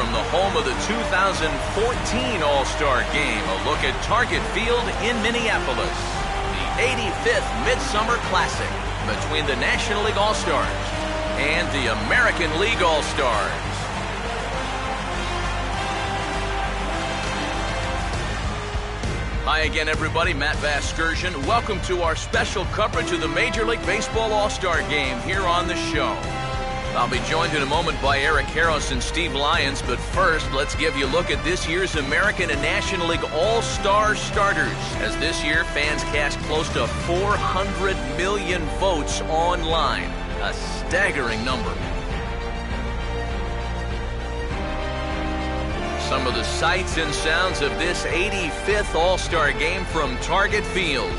from the home of the 2014 All-Star Game. A look at Target Field in Minneapolis. The 85th Midsummer Classic between the National League All-Stars and the American League All-Stars. Hi again, everybody. Matt Vasgersian. Welcome to our special coverage of the Major League Baseball All-Star Game here on the show. I'll be joined in a moment by Eric Harris and Steve Lyons, but first, let's give you a look at this year's American and National League All-Star starters. As this year, fans cast close to 400 million votes online. A staggering number. Some of the sights and sounds of this 85th All-Star Game from Target Field.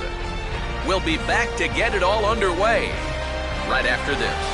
We'll be back to get it all underway right after this.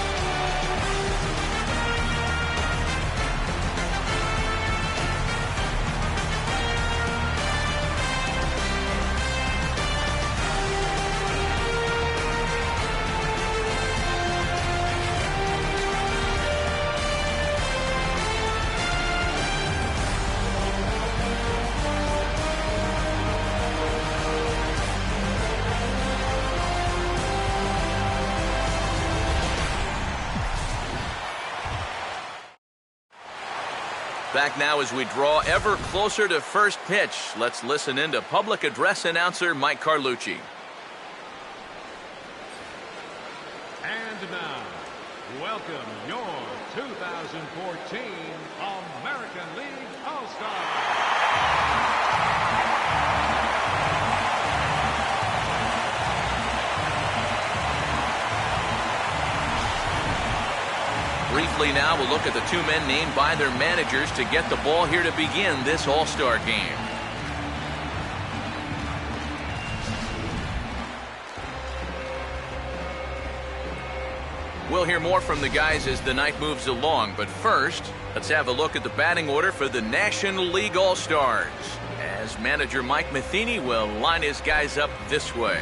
Back now as we draw ever closer to first pitch. Let's listen in to public address announcer Mike Carlucci. And now, welcome your 2014 American League All-Star. Briefly now, we'll look at the two men named by their managers to get the ball here to begin this All-Star Game. We'll hear more from the guys as the night moves along, but first, let's have a look at the batting order for the National League All-Stars, as manager Mike Matheny will line his guys up this way.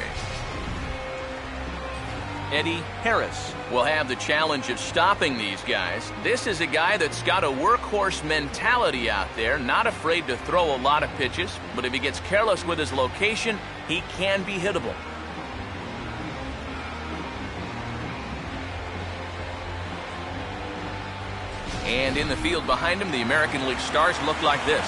Eddie Harris will have the challenge of stopping these guys. This is a guy that's got a workhorse mentality out there, not afraid to throw a lot of pitches, but if he gets careless with his location, he can be hittable. And in the field behind him, the American League stars look like this.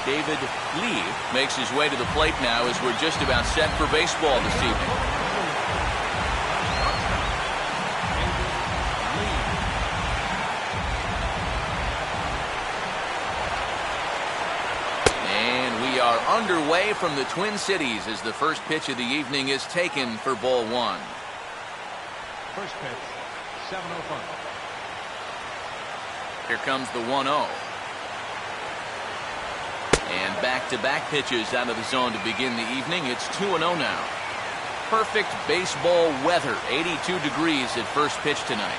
David Lee makes his way to the plate now as we're just about set for baseball this evening. And we are underway from the Twin Cities as the first pitch of the evening is taken for ball one. First pitch, 7:05. Here comes the 1-0. And back-to-back pitches out of the zone to begin the evening. It's 2-0 now. Perfect baseball weather. 82 degrees at first pitch tonight.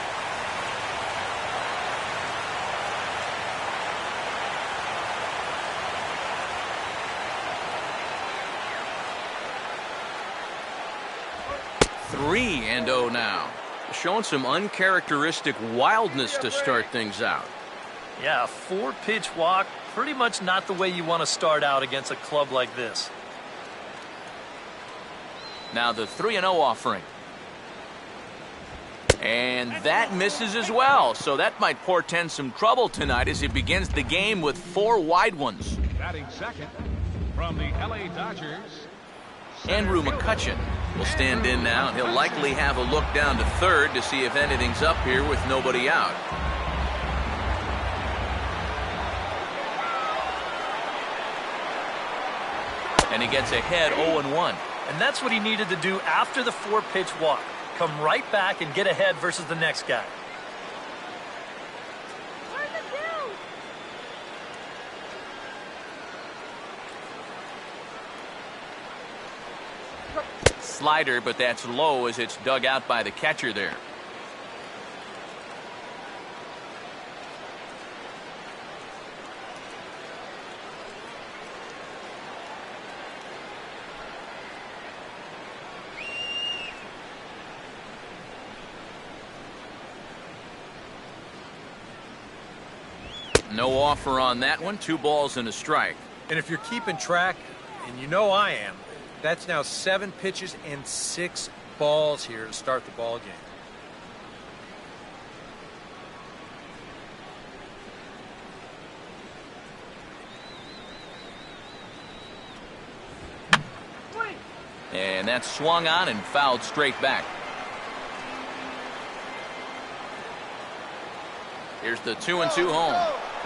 Three and 0 now. Showing some uncharacteristic wildness to start things out. Yeah, a 4-pitch walk. Pretty much not the way you want to start out against a club like this. Now the 3-0 offering. And that misses as well. So that might portend some trouble tonight as he begins the game with 4 wide ones. Batting second from the LA Dodgers. Andrew McCutchen will stand in now, and he'll likely have a look down to third to see if anything's up here with nobody out. And he gets ahead 0-1. And that's what he needed to do after the 4-pitch walk. Come right back and get ahead versus the next guy. Slider, but that's low as it's dug out by the catcher there. No offer on that one. 2 balls and a strike. And if you're keeping track, and you know I am, that's now 7 pitches and 6 balls here to start the ball game. And that's swung on and fouled straight back. Here's the 2-2 home.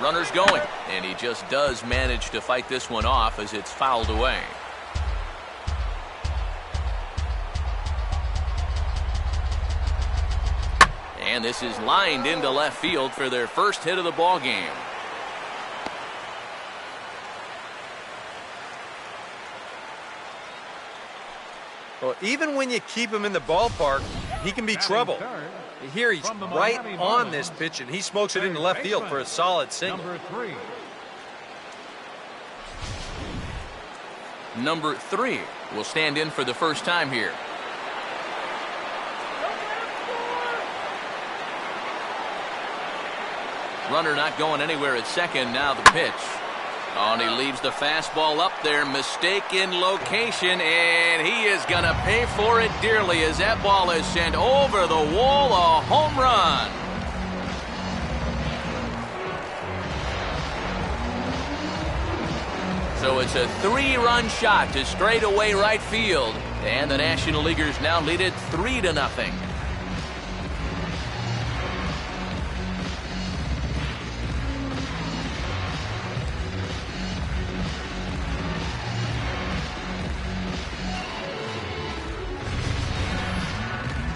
Runner's going, and he just does manage to fight this one off as it's fouled away. And this is lined into left field for their first hit of the ball game. Well, even when you keep him in the ballpark, he can be trouble. Here he's right on this pitch, and he smokes it into left field for a solid single. Number 3 will stand in for the first time here. Runner not going anywhere at second. Now the pitch. Oh, and he leaves the fastball up there. Mistaken location, and he is going to pay for it dearly as that ball is sent over the wall. A home run. So it's a 3-run shot to straightaway right field. And the National Leaguers now lead it 3-0.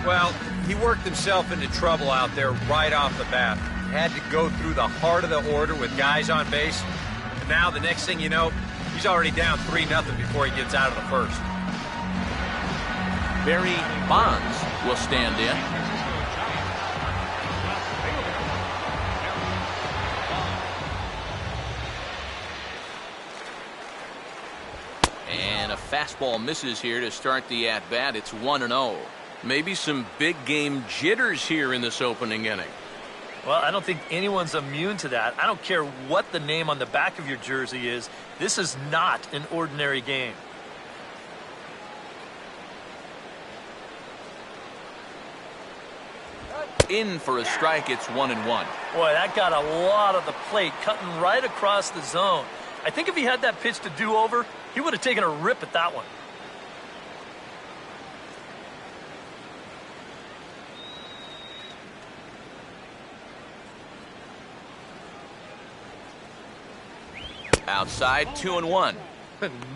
Well, he worked himself into trouble out there right off the bat. Had to go through the heart of the order with guys on base. And now the next thing you know, he's already down 3-0 before he gets out of the first. Barry Bonds will stand in. And a fastball misses here to start the at-bat. It's 1-0. Maybe some big game jitters here in this opening inning. Well, I don't think anyone's immune to that. I don't care what the name on the back of your jersey is. This is not an ordinary game. In for a strike. It's 1-1. Boy, that got a lot of the plate, cutting right across the zone. I think if he had that pitch to do over, he would have taken a rip at that one. Outside, 2-1.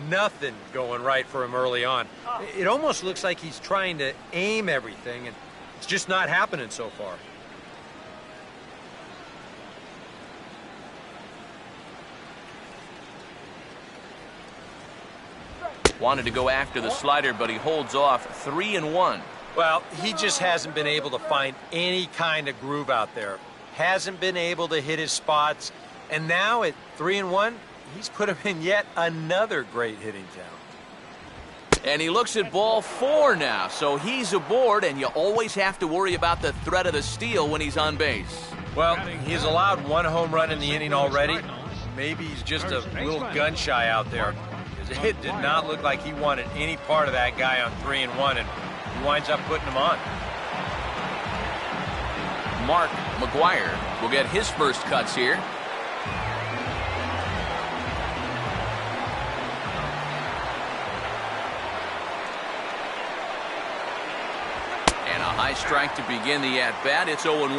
Nothing going right for him early on. It almost looks like he's trying to aim everything, and it's just not happening so far. Wanted to go after the slider, but he holds off. 3-1. Well, he just hasn't been able to find any kind of groove out there. Hasn't been able to hit his spots. And now at 3-1, he's put him in yet another great hitting challenge. And he looks at ball 4 now, so he's aboard, and you always have to worry about the threat of the steal when he's on base. Well, he's allowed 1 home run in the inning already. Maybe he's just a little gun-shy out there. Because it did not look like he wanted any part of that guy on 3-1, and he winds up putting him on. Mark McGuire will get his first cuts here. High strike to begin the at-bat. It's 0-1.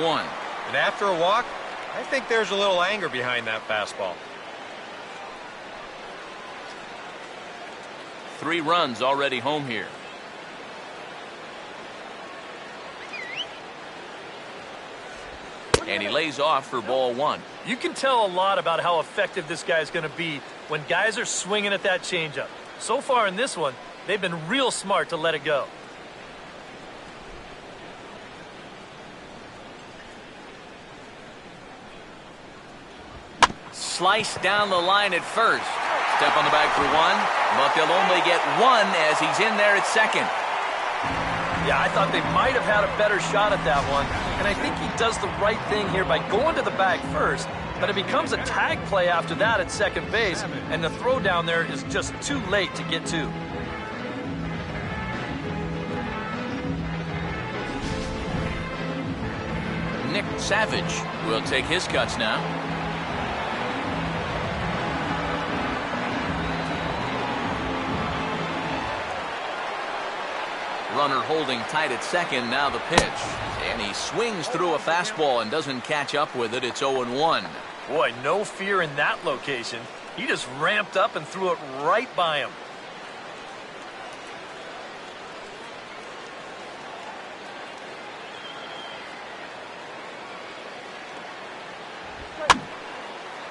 And after a walk, I think there's a little anger behind that fastball. 3 runs already home here. And he lays off for ball 1. You can tell a lot about how effective this guy's going to be when guys are swinging at that changeup. So far in this one, they've been real smart to let it go. Slice down the line at first. Step on the bag for 1, but they'll only get 1 as he's in there at second. Yeah, I thought they might have had a better shot at that one, and I think he does the right thing here by going to the bag first but it becomes a tag play after that at second base, and the throw down there is just too late to get to. Nick Savage will take his cuts now. Runner holding tight at second, now the pitch. And he swings through a fastball and doesn't catch up with it. It's 0-1. Boy, no fear in that location. He just ramped up and threw it right by him.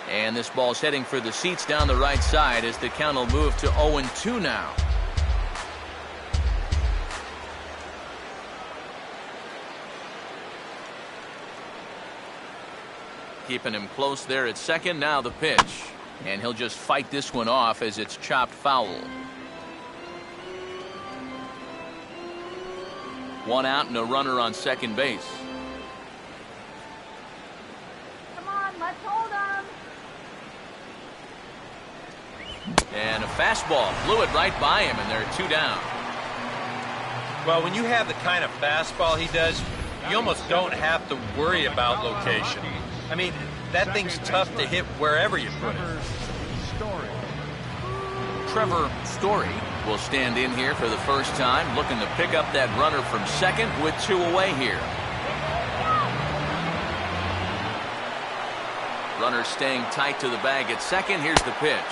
And this ball's heading for the seats down the right side as the count will move to 0-2 now. Keeping him close there at second. Now the pitch. And he'll just fight this one off as it's chopped foul. One out and a runner on second base. Come on, let's hold him. And a fastball blew it right by him, and they're 2 down. Well, when you have the kind of fastball he does, you almost don't have to worry about location. I mean, that thing's tough to hit wherever you put it. Trevor Story will stand in here for the first time, looking to pick up that runner from second with 2 away here. Runner staying tight to the bag at second. Here's the pitch.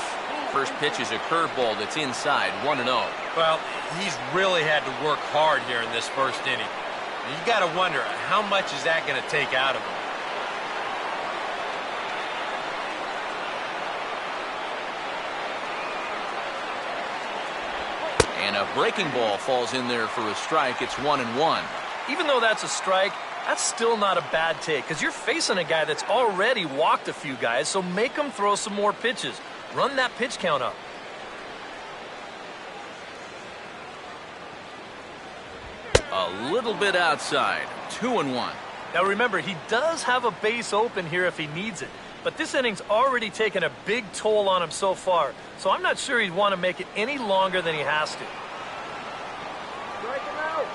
First pitch is a curveball that's inside, 1-0. Well, he's really had to work hard here in this first inning. You got to wonder, how much is that going to take out of him? And a breaking ball falls in there for a strike. It's 1-1. Even though that's a strike, that's still not a bad take, because you're facing a guy that's already walked a few guys, so make him throw some more pitches. Run that pitch count up. A little bit outside. 2-1. Now remember, he does have a base open here if he needs it, but this inning's already taken a big toll on him so far, so I'm not sure he'd want to make it any longer than he has to. Strike him out.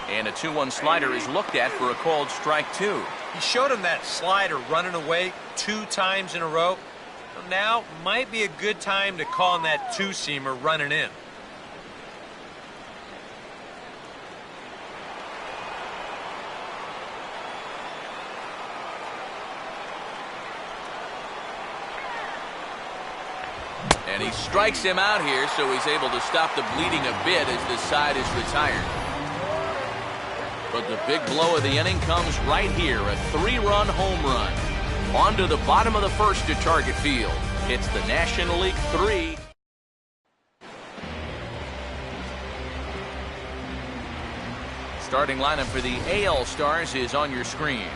And a 2-1 slider is looked at for a called strike 2. He showed him that slider running away 2 times in a row. Now might be a good time to call him that 2-seamer running in. And he strikes him out here, so he's able to stop the bleeding a bit as this side is retired. But the big blow of the inning comes right here, a 3-run home run. On to the bottom of the first to Target Field. It's the National League 3. Starting lineup for the AL Stars is on your screen.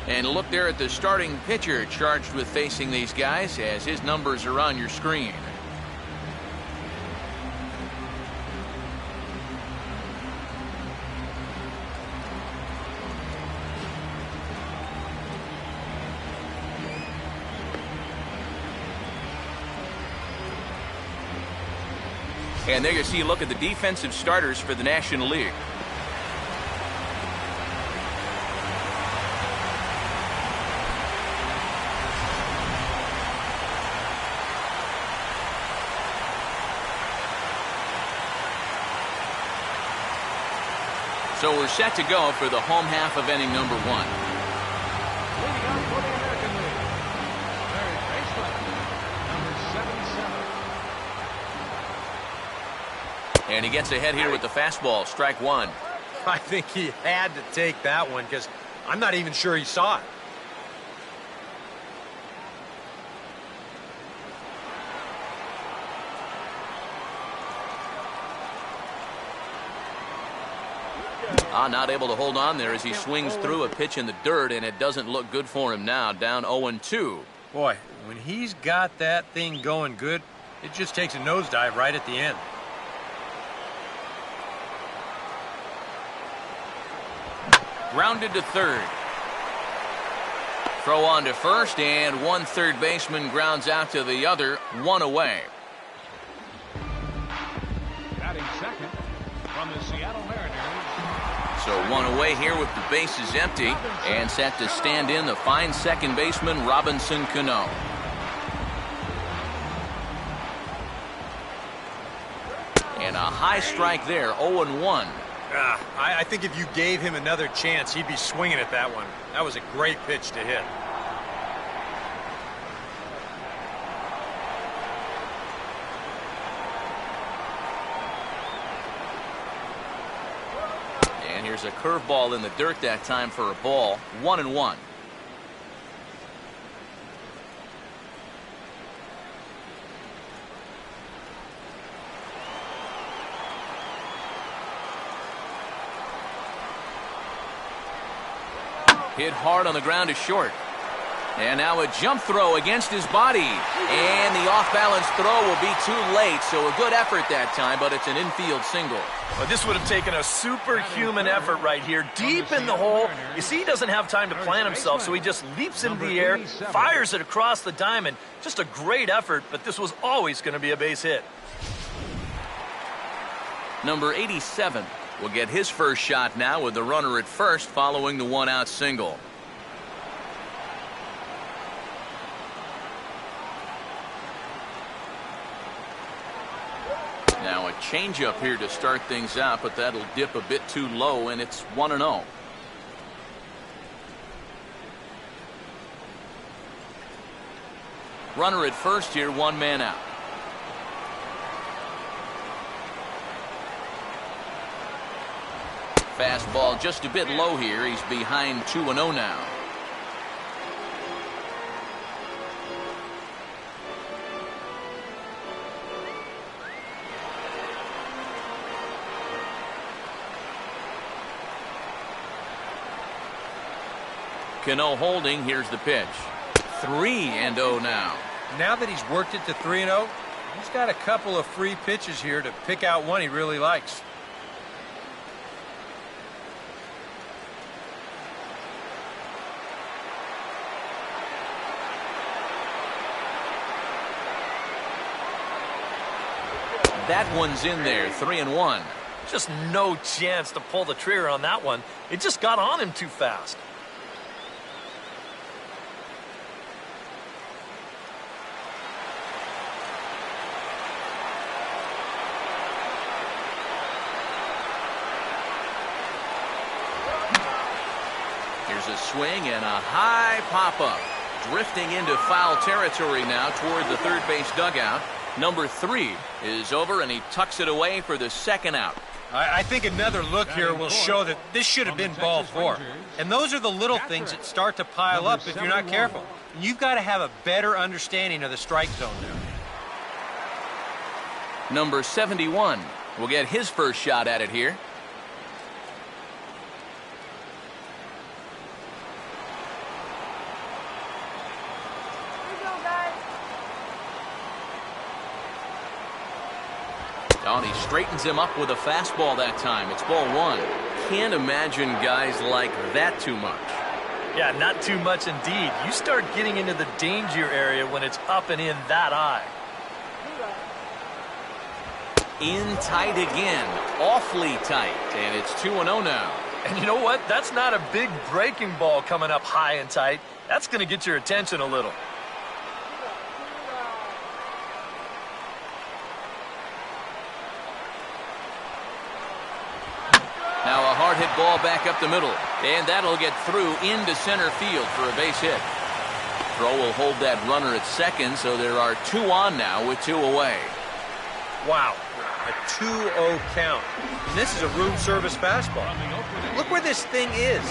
And look there at the starting pitcher charged with facing these guys, as his numbers are on your screen. And there you see a look at the defensive starters for the National League. So we're set to go for the home half of inning number 1. Leading off for the American League, third baseman, number 77. And he gets ahead here with the fastball, strike 1. I think he had to take that one because I'm not even sure he saw it. Not able to hold on there as he swings through a pitch in the dirt, and it doesn't look good for him now. Down 0-2. Boy, when he's got that thing going good, it just takes a nosedive right at the end. Grounded to third. Throw on to first, and one third baseman grounds out to the other, one away. Batting second from the Seattle Mariners. So one away here with the bases empty, and set to stand in the fine second baseman Robinson Cano. And a high strike there, 0-1. I think if you gave him another chance, he'd be swinging at that one. That was a great pitch to hit. And here's a curveball in the dirt that time for a ball, 1-1. Hit hard on the ground to short. And now a jump throw against his body. And the off-balance throw will be too late, so a good effort that time, but it's an infield single. Well, this would have taken a superhuman effort right here, deep in the hole. You see, he doesn't have time to plant himself, so he just leaps into the air, fires it across the diamond. Just a great effort, but this was always going to be a base hit. Number 87 will get his first shot now with the runner at first following the one-out single. Now a changeup here to start things out, but that'll dip a bit too low, and it's 1-0. Runner at first here, one man out. Fastball just a bit low here. He's behind 2-0 now. Cano holding. Here's the pitch. 3-0 now. Now that he's worked it to 3-0, he's got a couple of free pitches here to pick out one he really likes. That one's in there, 3-1. Just no chance to pull the trigger on that one. It just got on him too fast. Here's a swing and a high pop-up. Drifting into foul territory now toward the third base dugout. Number 3 is over, and he tucks it away for the second out. I think another look here will show that this should have been ball 4. And those are the little things that start to pile up if you're not careful. You've got to have a better understanding of the strike zone now. Number 71 will get his first shot at it here. Oh, and he straightens him up with a fastball that time. It's ball 1. Can't imagine guys like that too much. Yeah, not too much indeed. You start getting into the danger area when it's up and in that high. In tight again. Awfully tight. And it's 2-0 now. And you know what? That's not a big breaking ball coming up high and tight. That's going to get your attention a little. Now a hard hit ball back up the middle, and that'll get through into center field for a base hit. Throw will hold that runner at second, so there are 2 on now with 2 away. Wow, a 2-0 count. And this is a room service fastball. Look where this thing is,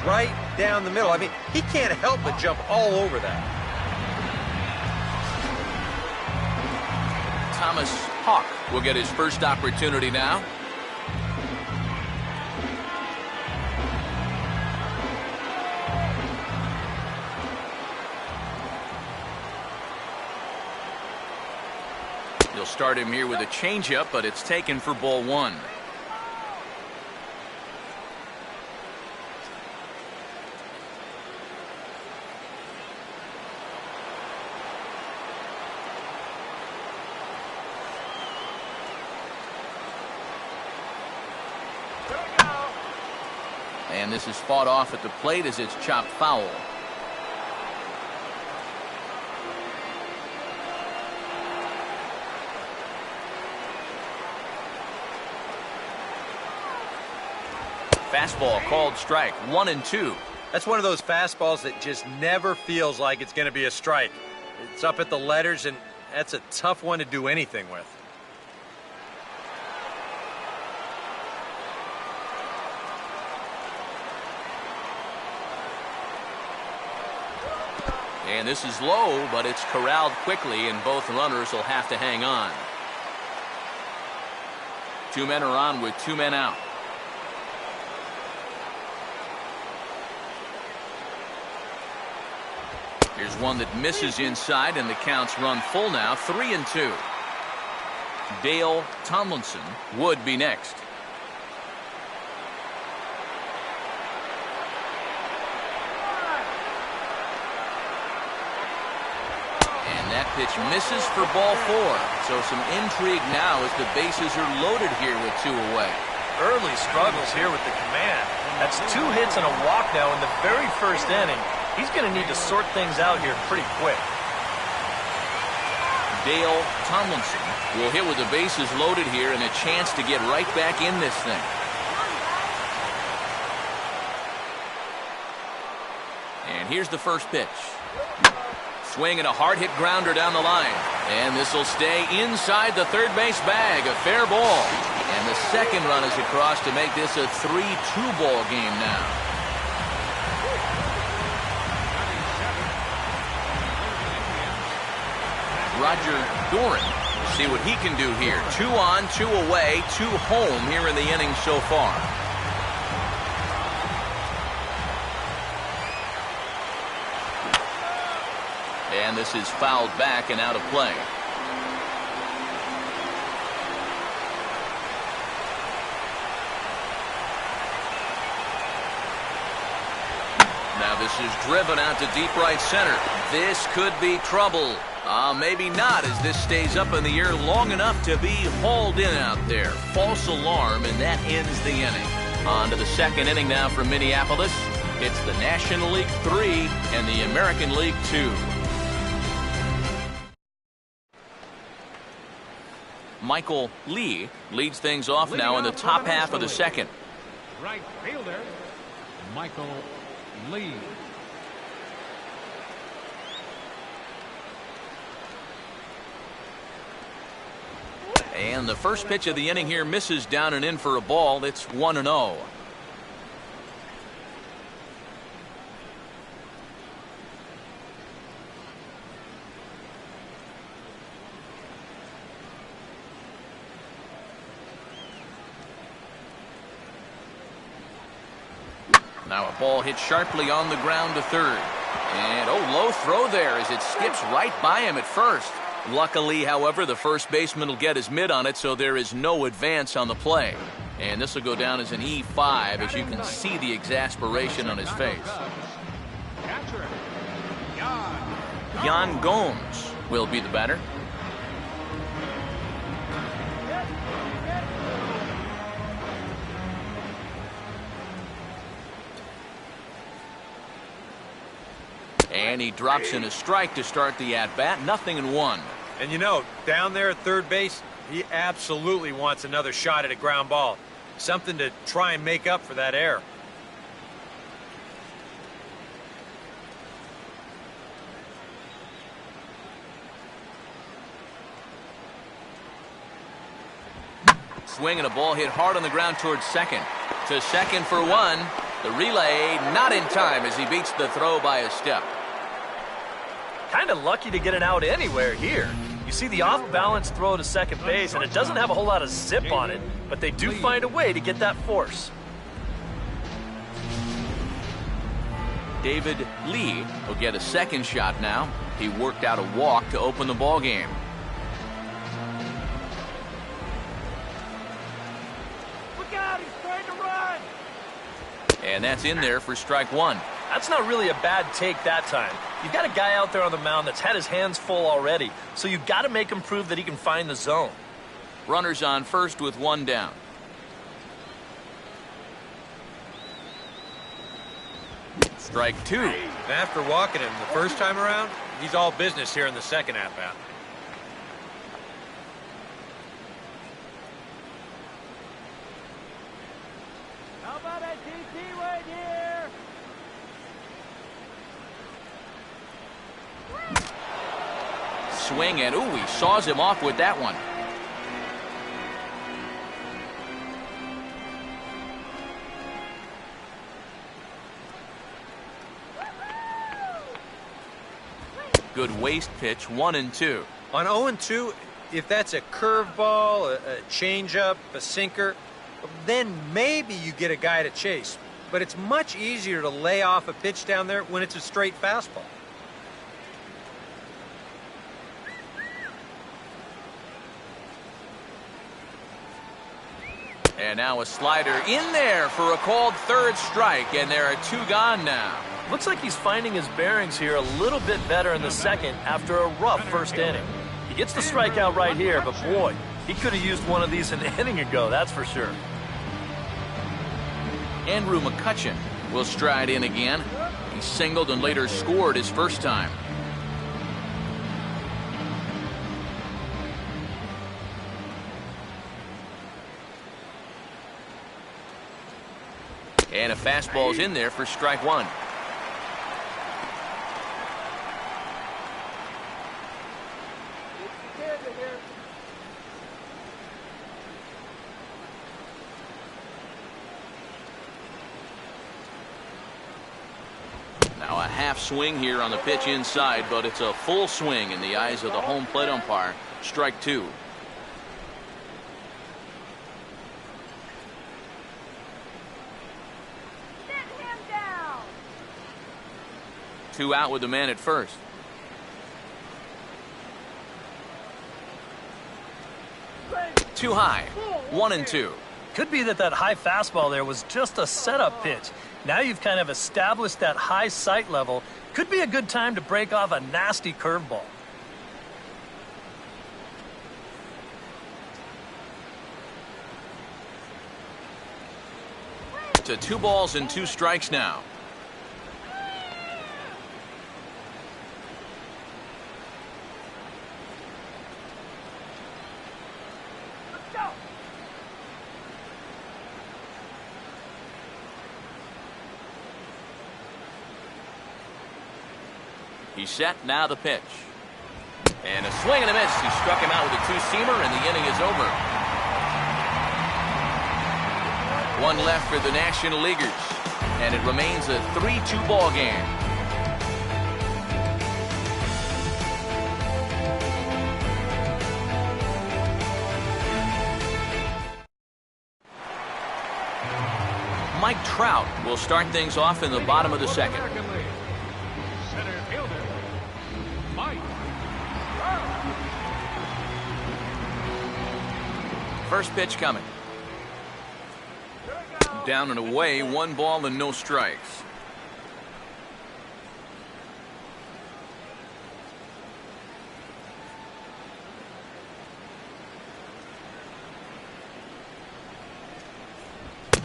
right down the middle. I mean, he can't help but jump all over that. Thomas Hawk will get his first opportunity now. He'll start him here with a changeup, but it's taken for ball one. And this is fought off at the plate as it's chopped foul. Fastball called strike, 1-2. That's one of those fastballs that just never feels like it's going to be a strike. It's up at the letters, and that's a tough one to do anything with. And this is low, but it's corralled quickly, and both runners will have to hang on. 2 men are on with 2 men out. Here's one that misses inside, and the count's run full now, 3-2. Dale Tomlinson would be next. That pitch misses for ball 4. So some intrigue now as the bases are loaded here with 2 away. Early struggles here with the command. That's 2 hits and a walk now in the very first inning. He's going to need to sort things out here pretty quick. Dale Tomlinson will hit with the bases loaded here and a chance to get right back in this thing. And here's the first pitch. Swing and a hard-hit grounder down the line. And this will stay inside the third base bag. A fair ball. And the second run is across to make this a 3-2 ball game now. Roger Doran. See what he can do here. 2 on, 2 away, 2 home here in the inning so far. And this is fouled back and out of play. Now this is driven out to deep right center. This could be trouble. Maybe not, as this stays up in the air long enough to be hauled in out there. False alarm, and that ends the inning. On to the second inning now from Minneapolis. It's the National League 3 and the American League 2. Michael Lee leads things off now in the top half of the second. Right fielder, Michael Lee. And the first pitch of the inning here misses down and in for a ball. It's 1-0. Now a ball hit sharply on the ground to third. And low throw there as it skips right by him at first. Luckily, however, the first baseman will get his mitt on it, so there is no advance on the play. And this will go down as an E5, as you can see the exasperation on his face. Catcher, Yan Gomes will be the batter. And he drops in a strike to start the at-bat. 0-1. And you know, down there at third base, he absolutely wants another shot at a ground ball. Something to try and make up for that error. Swing and a ball hit hard on the ground towards second. To second for 1. The relay not in time as he beats the throw by a step. Kind of lucky to get it out anywhere here. You see the off-balance throw to second base, and it doesn't have a whole lot of zip on it, but they do find a way to get that force. David Lee will get a second shot now. He worked out a walk to open the ball game. And that's in there for strike one. That's not really a bad take that time. You've got a guy out there on the mound that's had his hands full already, so you've got to make him prove that he can find the zone. Runners on first with one down. Strike two. And after walking him the first time around, he's all business here in the second at-bat. How about a DT right here? Swing, and ooh, he saws him off with that one. Good waist pitch, 1-2. On 0-2, if that's a curveball, a changeup, a sinker, then maybe you get a guy to chase. But it's much easier to lay off a pitch down there when it's a straight fastball. And now a slider in there for a called third strike, and there are two gone now. Looks like he's finding his bearings here a little bit better in the second after a rough first inning. He gets the strikeout right here, but boy, he could have used one of these an inning ago, that's for sure. Andrew McCutchen will stride in again. He singled and later scored his first time. And a fastball's in there for strike one. Now a half swing here on the pitch inside, but it's a full swing in the eyes of the home plate umpire. Strike two. Two out with the man at first. Too high. 1-2. Could be that high fastball there was just a setup pitch. Now you've kind of established that high sight level. Could be a good time to break off a nasty curveball. To 2 balls and 2 strikes now. He's set, now the pitch. And a swing and a miss. He struck him out with a two-seamer, and the inning is over. One left for the National Leaguers, and it remains a 3-2 ball game. Mike Trout will start things off in the bottom of the second. Center fielder, Mike Trout. First pitch coming. Down and away, 1 ball and no strikes.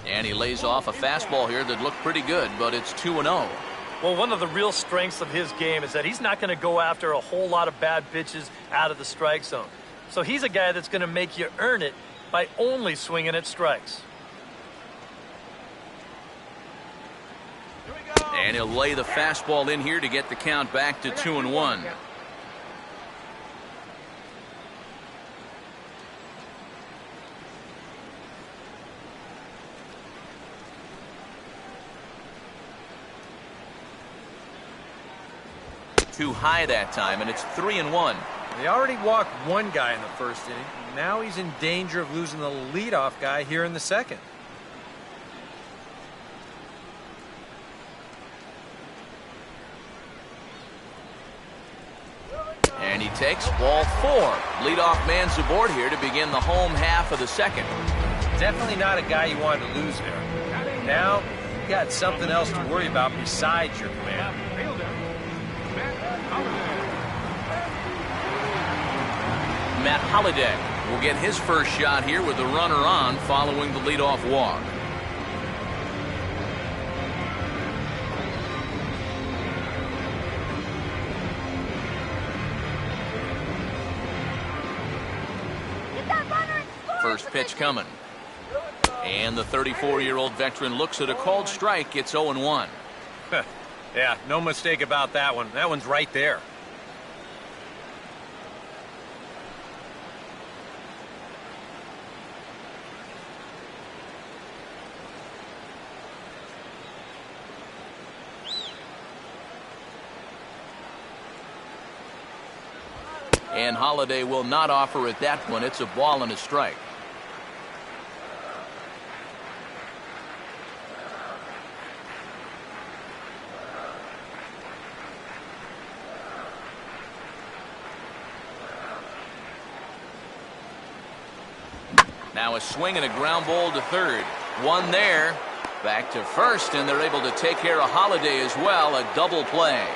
And he lays off a fastball here that looked pretty good, but it's 2-0. Well, one of the real strengths of his game is that he's not going to go after a whole lot of bad pitches out of the strike zone. So he's a guy that's going to make you earn it by only swinging at strikes. And he'll lay the fastball in here to get the count back to 2-1. Too high that time, and it's 3-1. They already walked one guy in the first inning. Now he's in danger of losing the leadoff guy here in the second. And he takes ball 4. Leadoff man's aboard here to begin the home half of the second. Definitely not a guy you wanted to lose there. Now you've got something else to worry about besides your command. Fielder, Matt Holliday. Matt Holliday will get his first shot here with the runner on following the leadoff walk. First pitch coming. And the 34-year-old veteran looks at a called strike. It's 0-1. Yeah, no mistake about that one. That one's right there. And Holliday will not offer at that one. It's a ball and a strike. Now a swing and a ground ball to third. One there. Back to first, and they're able to take care of Holliday as well. A double play.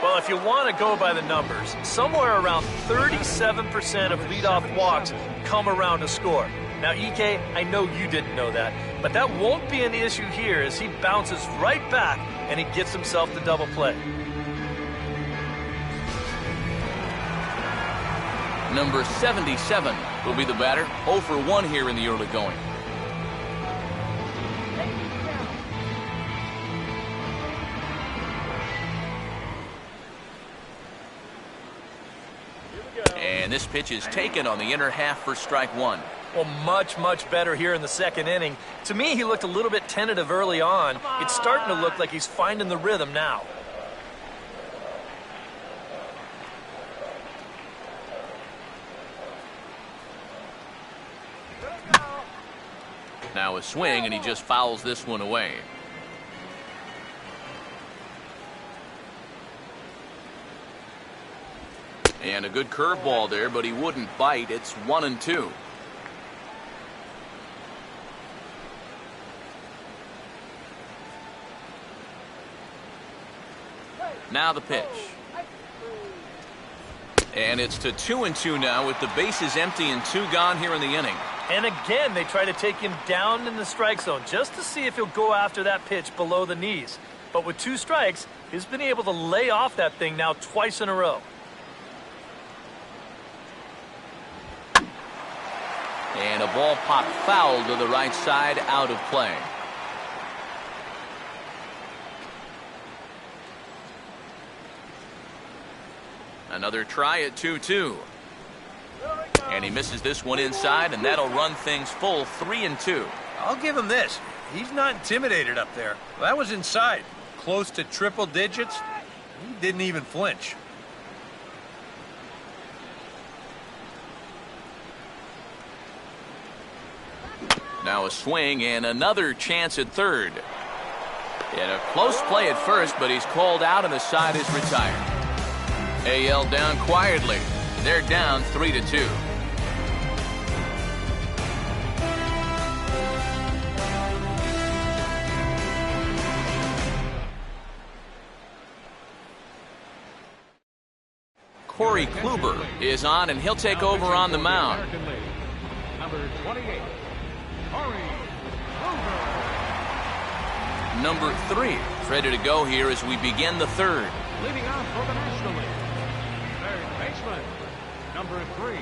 Well, if you want to go by the numbers, somewhere around 37% of leadoff walks come around a score. Now, EK, I know you didn't know that, but that won't be an issue here as he bounces right back and he gets himself the double play. Number 77 will be the batter. 0 for 1 here in the early going. And this pitch is taken on the inner half for strike one. Well, much, much better here in the second inning. To me, he looked a little bit tentative early on. It's starting to look like he's finding the rhythm now. Now a swing, and he just fouls this one away. And a good curveball there, but he wouldn't bite. It's 1-2. Now the pitch. And it's to 2-2 now with the bases empty and 2 gone here in the inning. And again, they try to take him down in the strike zone just to see if he'll go after that pitch below the knees. But with 2 strikes, he's been able to lay off that thing now twice in a row. And a ball popped foul to the right side, out of play. Another try at 2-2. And he misses this one inside, and that'll run things full 3-2. I'll give him this. He's not intimidated up there. That was inside. Close to triple digits. He didn't even flinch. Now a swing and another chance at third. And a close play at first, but he's called out and the side is retired. AL down quietly. They're down 3-2. Corey Kluber is on, and he'll take over on the mound. Number 28, Corey Kluber. Number 3 is ready to go here as we begin the third. Leading off for the National League, third baseman, number 3.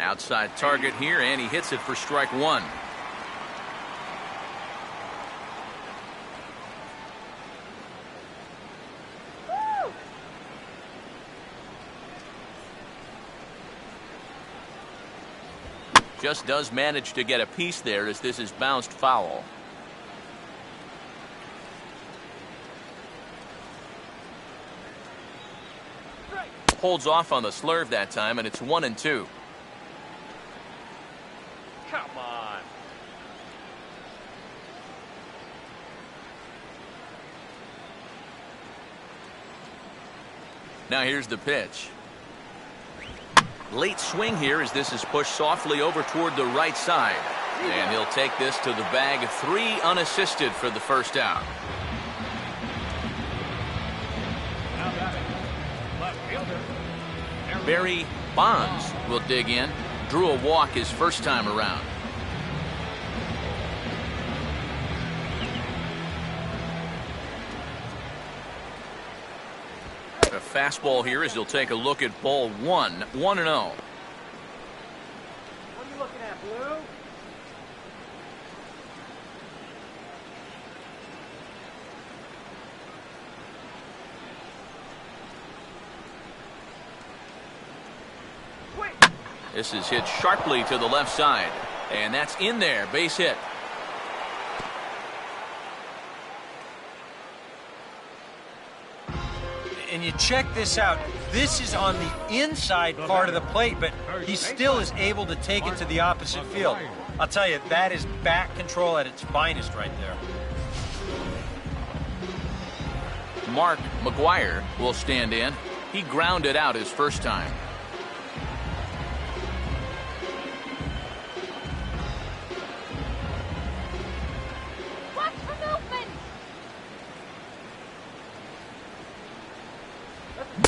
Outside target here, and he hits it for strike one. Just does manage to get a piece there as this is bounced foul. Holds off on the slurve that time, and it's 1-2. Come on. Now here's the pitch. Late swing here as this is pushed softly over toward the right side. And he'll take this to the bag. 3 unassisted for the first out. Now batting, left fielder. Barry Bonds will dig in. Drew a walk his first time around. A fastball here as he'll take a look at ball 1. 1-0. What are you looking at, Blue? This is hit sharply to the left side. And that's in there. Base hit. And you check this out. This is on the inside part of the plate, but he still is able to take it to the opposite field. I'll tell you, that is bat control at its finest right there. Mark McGuire will stand in. He grounded out his first time. Watch for movement!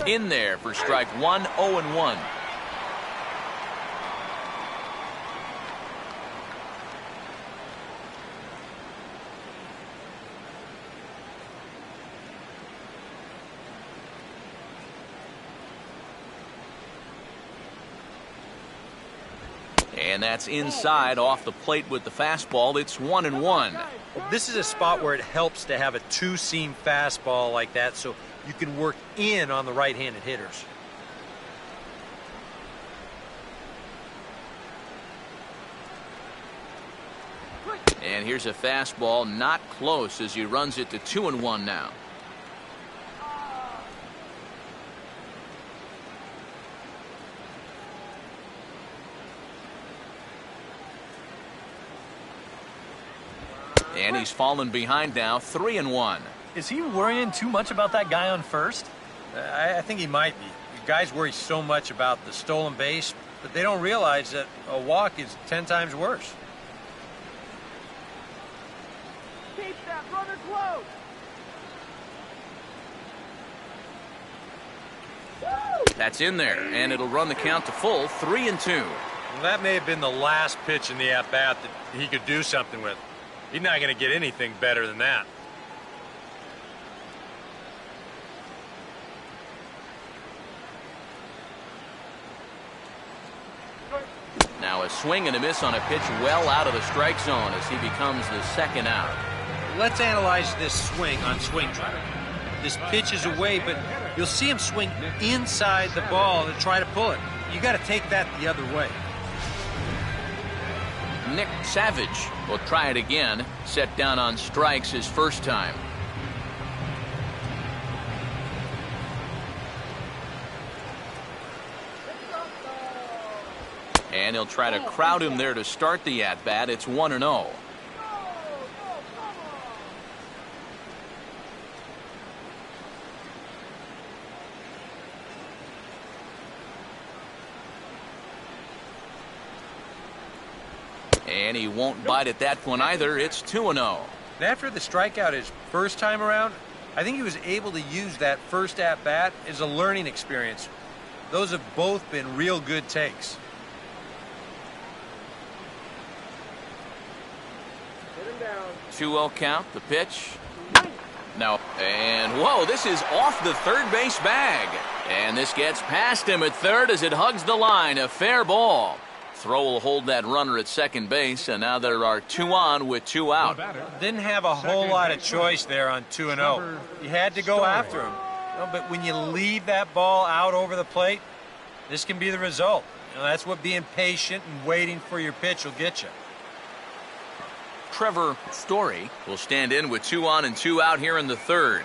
In there for strike 1. 0-1. And that's inside off the plate with the fastball. It's 1-1. This is a spot where it helps to have a two-seam fastball like that so you can work in on the right-handed hitters. And here's a fastball not close as he runs it to 2-1 now. And he's fallen behind now. 3-1. Is he worrying too much about that guy on first? I think he might be. Guys worry so much about the stolen base, but they don't realize that a walk is 10 times worse. Keep that runner close! That's in there, and it'll run the count to full. 3-2. Well, that may have been the last pitch in the at-bat that he could do something with. He's not going to get anything better than that. Now a swing and a miss on a pitch well out of the strike zone as he becomes the second out. Let's analyze this swing on swing track. This pitch is away, but you'll see him swing inside the ball to try to pull it. You got to take that the other way. Nick Savage will try it again. Set down on strikes his first time. And he'll try to crowd him there to start the at-bat. It's 1-0. And he won't bite at that one either. It's 2-0. After the strikeout his first time around, I think he was able to use that first at-bat as a learning experience. Those have both been real good takes. 2-0 count. The pitch. No. And whoa, this is off the third base bag. And this gets past him at third as it hugs the line. A fair ball. Throw will hold that runner at second base, and now there are 2 on with 2 out. Didn't have a whole lot of choice there on 2-0. You had to go after him. But when you leave that ball out over the plate, this can be the result. That's what being patient and waiting for your pitch will get you. Trevor Story will stand in with 2 on and 2 out here in the third.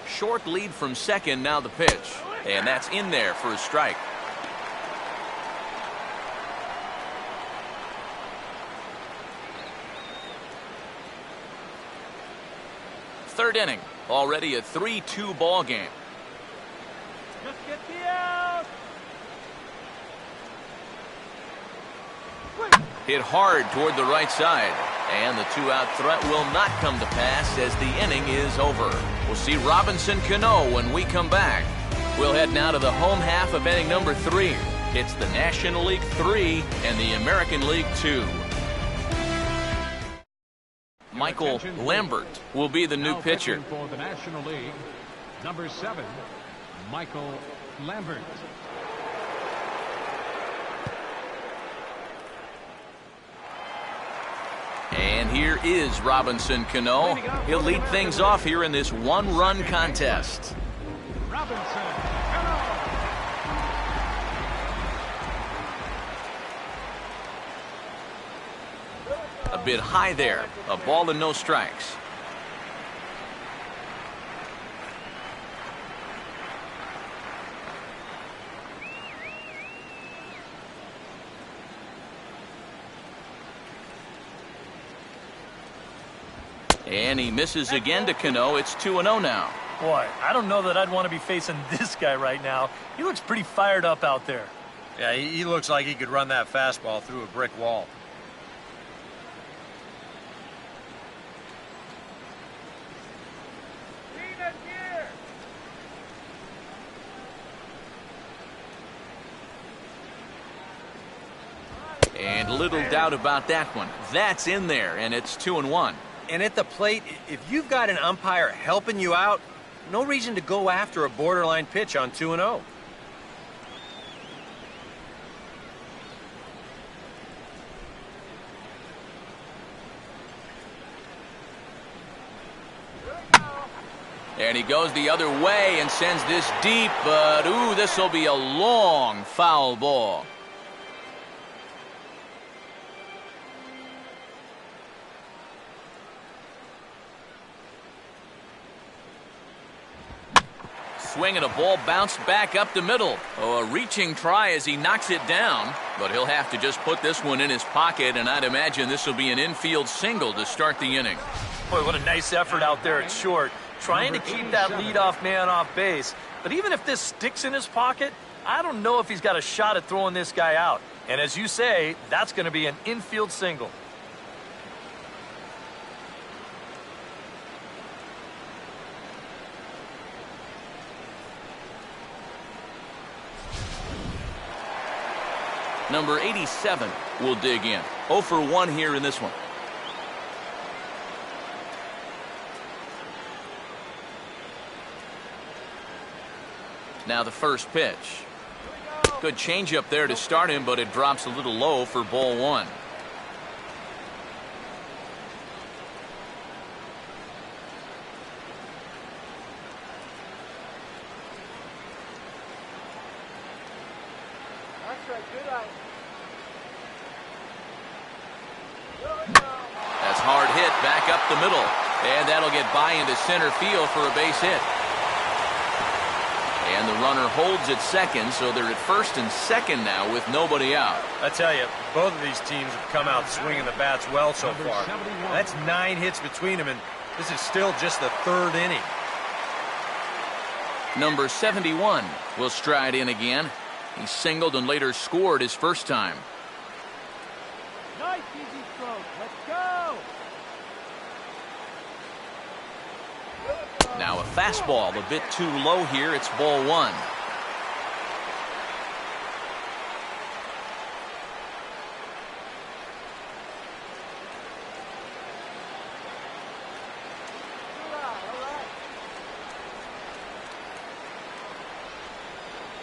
Short lead from second, now the pitch. And that's in there for a strike. Third inning. Already a 3-2 ball game. Just get the out. Hit hard toward the right side. And the 2-out threat will not come to pass as the inning is over. We'll see Robinson Cano when we come back. We'll head now to the home half of inning number 3. It's the National League 3 and the American League 2. Michael Lambert will be the new pitcher. For the National League, number 7, Michael Lambert. And here is Robinson Cano. He'll lead things off here in this one-run contest. Robinson Cano. A bit high there. A ball and no strikes. And he misses again to Cano. It's 2-0 now. Boy, I don't know that I'd want to be facing this guy right now. He looks pretty fired up out there. Yeah, he looks like he could run that fastball through a brick wall. And little doubt about that one. That's in there, and it's 2-1. And at the plate, if you've got an umpire helping you out, no reason to go after a borderline pitch on 2-0. And he goes the other way and sends this deep, but ooh, this will be a long foul ball. Swing and a ball bounced back up the middle. Oh, a reaching try as he knocks it down, but he'll have to just put this one in his pocket, and I'd imagine this will be an infield single to start the inning. Boy, what a nice effort out there at short, trying to keep that leadoff man off base. But even if this sticks in his pocket, I don't know if he's got a shot at throwing this guy out. And as you say, that's going to be an infield single. Number 87 will dig in. 0 for 1 here in this one. Now the first pitch. Good changeup there to start him, but it drops a little low for ball 1. That's hard hit back up the middle, and that'll get by into center field for a base hit. And the runner holds at second, so they're at first and second now with nobody out. I tell you, both of these teams have come out swinging the bats well so far. That's 9 hits between them, and this is still just the 3rd inning. Number 71 will stride in again. He singled and later scored his first time. Nice easy stroke. Let's go. Now a fastball a bit too low here. It's ball 1.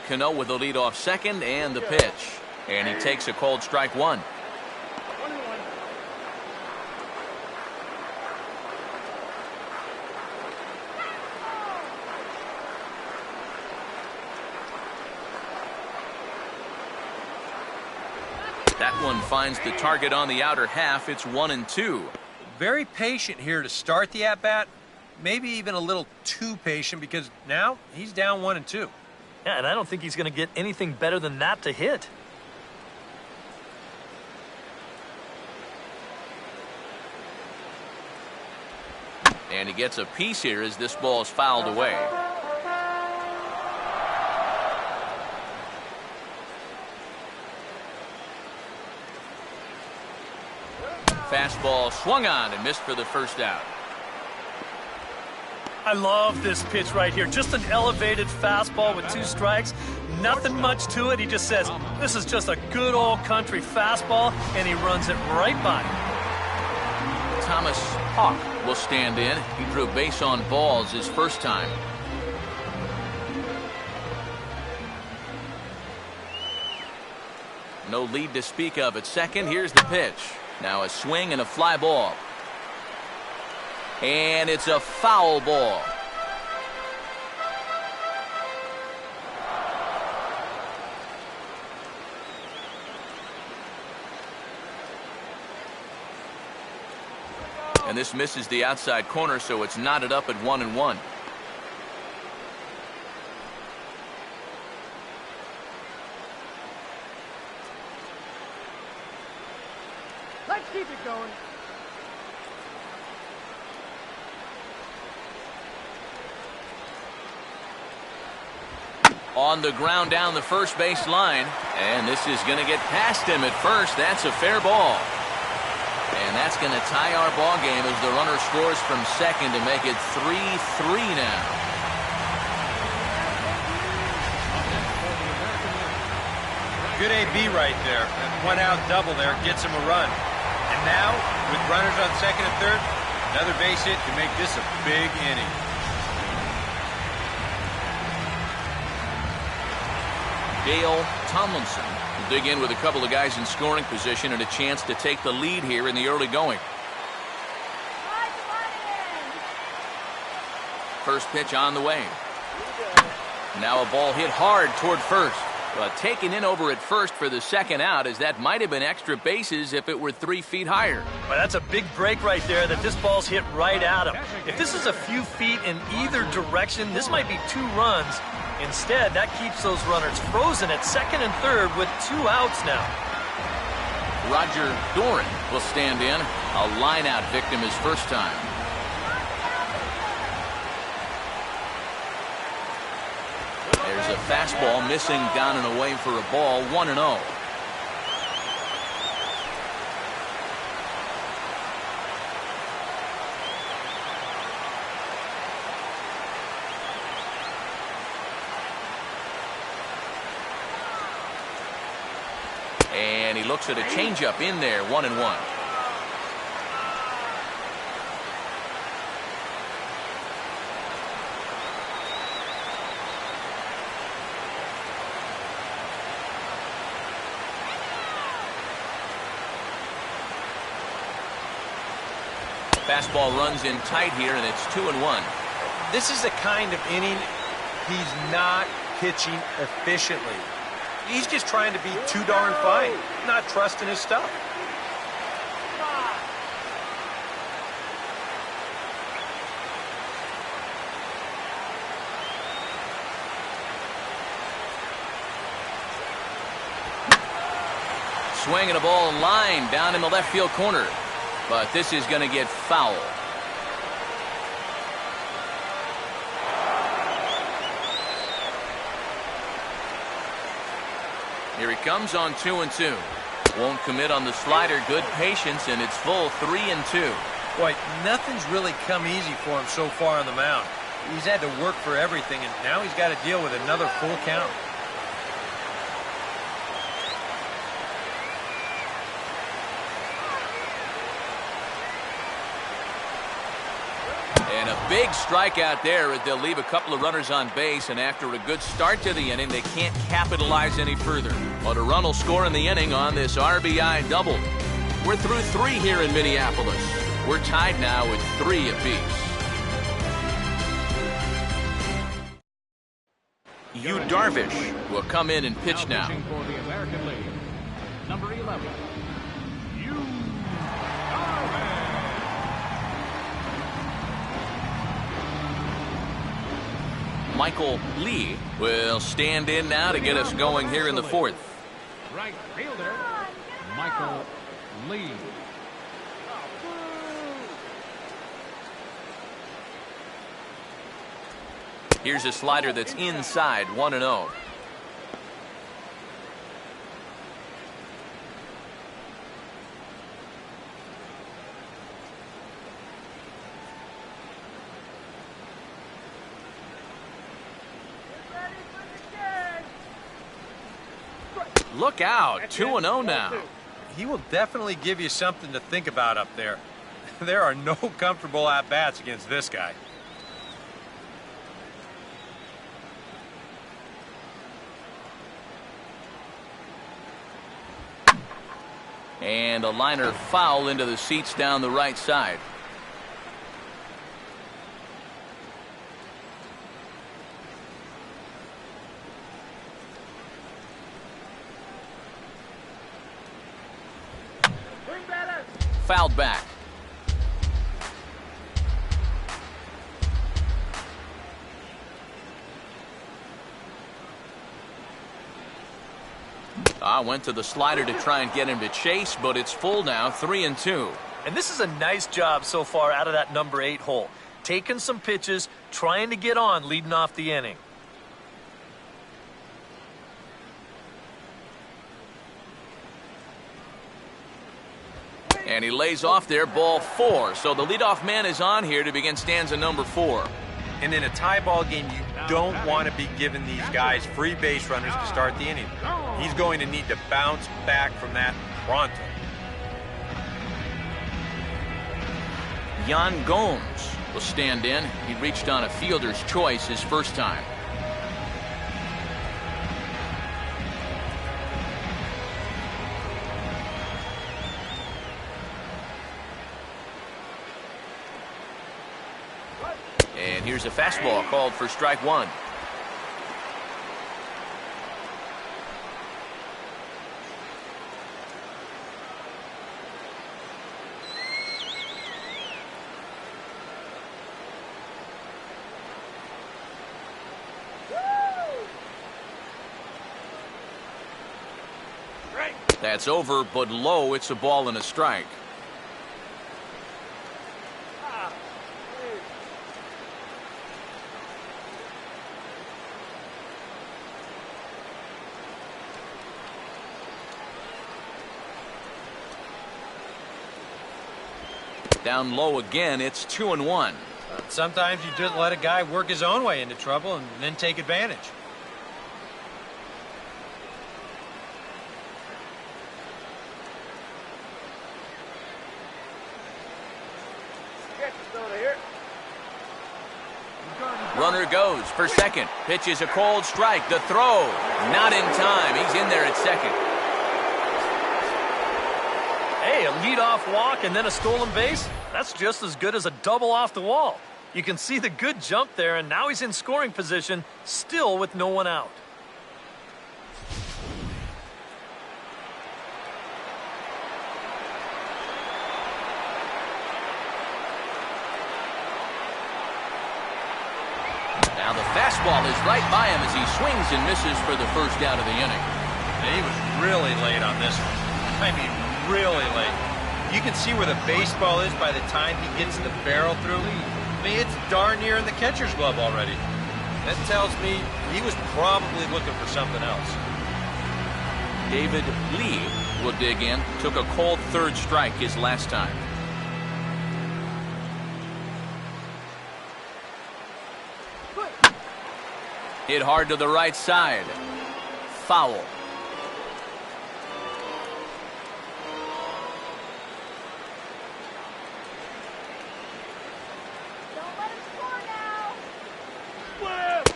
Cano with the lead off second and the pitch. And he takes a called strike 1. That one finds the target on the outer half. It's 1-2. Very patient here to start the at-bat. Maybe even a little too patient because now he's down 1-2. Yeah, and I don't think he's going to get anything better than that to hit. And he gets a piece here as this ball is fouled away. Fastball swung on and missed for the first out. I love this pitch right here. Just an elevated fastball with 2 strikes. Nothing much to it. He just says, this is just a good old country fastball, and he runs it right by him. Thomas Hawk will stand in. He drew base on balls his first time. No lead to speak of at second. Here's the pitch. Now a swing and a fly ball. And it's a foul ball. And this misses the outside corner, so it's knotted up at 1-1. Let's keep it going. On the ground down the first base line. And this is going to get past him at first. That's a fair ball. And that's going to tie our ball game as the runner scores from second to make it 3-3 now. Good AB right there. That 1-out double there gets him a run. And now, with runners on second and third, another base hit to make this a big inning. Dale Tomlinson will dig in with a couple of guys in scoring position and a chance to take the lead here in the early going. First pitch on the way. Now a ball hit hard toward first. But taken in over at first for the second out, as that might have been extra bases if it were 3 feet higher. Well, that's a big break right there that this ball's hit right at him. If this is a few feet in either direction, this might be 2 runs. Instead, that keeps those runners frozen at second and third with 2 outs now. Roger Doran will stand in. A line-out victim his first time. There's a fastball missing down and away for a ball, 1-0. And he looks at a changeup in there, 1-1. Fastball runs in tight here, and it's 2-1. This is the kind of inning he's not pitching efficiently. He's just trying to be too darn fine, not trusting his stuff. Swinging a ball line down in the left field corner. But this is going to get foul. Here he comes on 2-2. Won't commit on the slider. Good patience, and it's full 3-2. Boy, nothing's really come easy for him so far on the mound. He's had to work for everything, and now he's got to deal with another full count. And a big strikeout there as they'll leave a couple of runners on base, and after a good start to the inning, they can't capitalize any further. But a run will score in the inning on this RBI double. We're through 3 here in Minneapolis. We're tied now with 3 apiece. Yu Darvish will come in and pitch now. Pitching for the American League, number 11, Yu Darvish. Michael Lee will stand in now to get us going here in the 4th. Right fielder, Michael Lee. Here's a slider that's inside, 1-0. Look out, 2-0 now. He will definitely give you something to think about up there. There are no comfortable at-bats against this guy. And a liner foul into the seats down the right side. Fouled back. Went to the slider to try and get him to chase, but it's full now, 3-2. And this is a nice job so far out of that number 8 hole. Taking some pitches, trying to get on, leading off the inning. And he lays off there, ball 4. So the leadoff man is on here to begin stanza number 4. And in a tie ball game, you don't want to be giving these guys free base runners to start the inning. He's going to need to bounce back from that pronto. Yan Gomes will stand in. He reached on a fielder's choice his first time. And here's a fastball called for strike 1. That's over, but low. It's a ball and a strike. Down low again, it's 2-1. Sometimes you just let a guy work his own way into trouble and then take advantage. Runner goes for second. Pitch is a cold strike. The throw, not in time. He's in there at second. Hey, a leadoff walk and then a stolen base? That's just as good as a double off the wall. You can see the good jump there, and now he's in scoring position, still with no one out. Now the fastball is right by him as he swings and misses for the first out of the inning. He was really late on this one. I mean, really late. You can see where the baseball is by the time he gets the barrel through. I mean, it's darn near in the catcher's glove already. That tells me he was probably looking for something else. David Lee will dig in. Took a cold third strike his last time. Hit hard to the right side. Foul.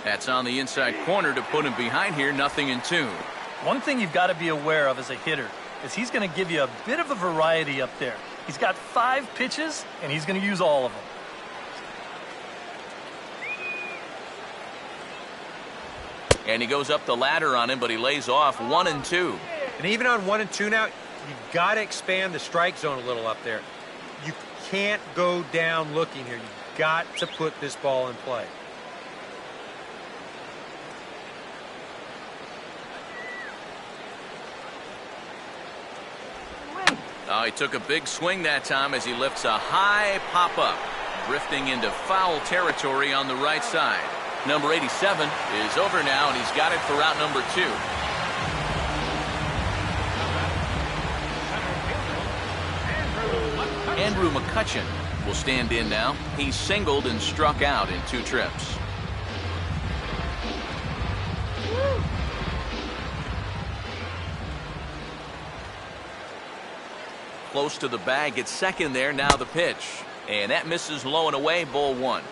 That's on the inside corner to put him behind here. 0-2. One thing you've got to be aware of as a hitter is he's going to give you a bit of a variety up there. He's got 5 pitches, and he's going to use all of them. And he goes up the ladder on him, but he lays off. 1-2. And even on 1-2 now, you've got to expand the strike zone a little up there. You can't go down looking here. You've got to put this ball in play. Oh, he took a big swing that time as he lifts a high pop-up, drifting into foul territory on the right side. Number 87 is over now, and he's got it for out number 2. Andrew McCutcheon will stand in now. He's singled and struck out in 2 trips. Close to the bag at second there. Now the pitch. And that misses low and away. Ball 1.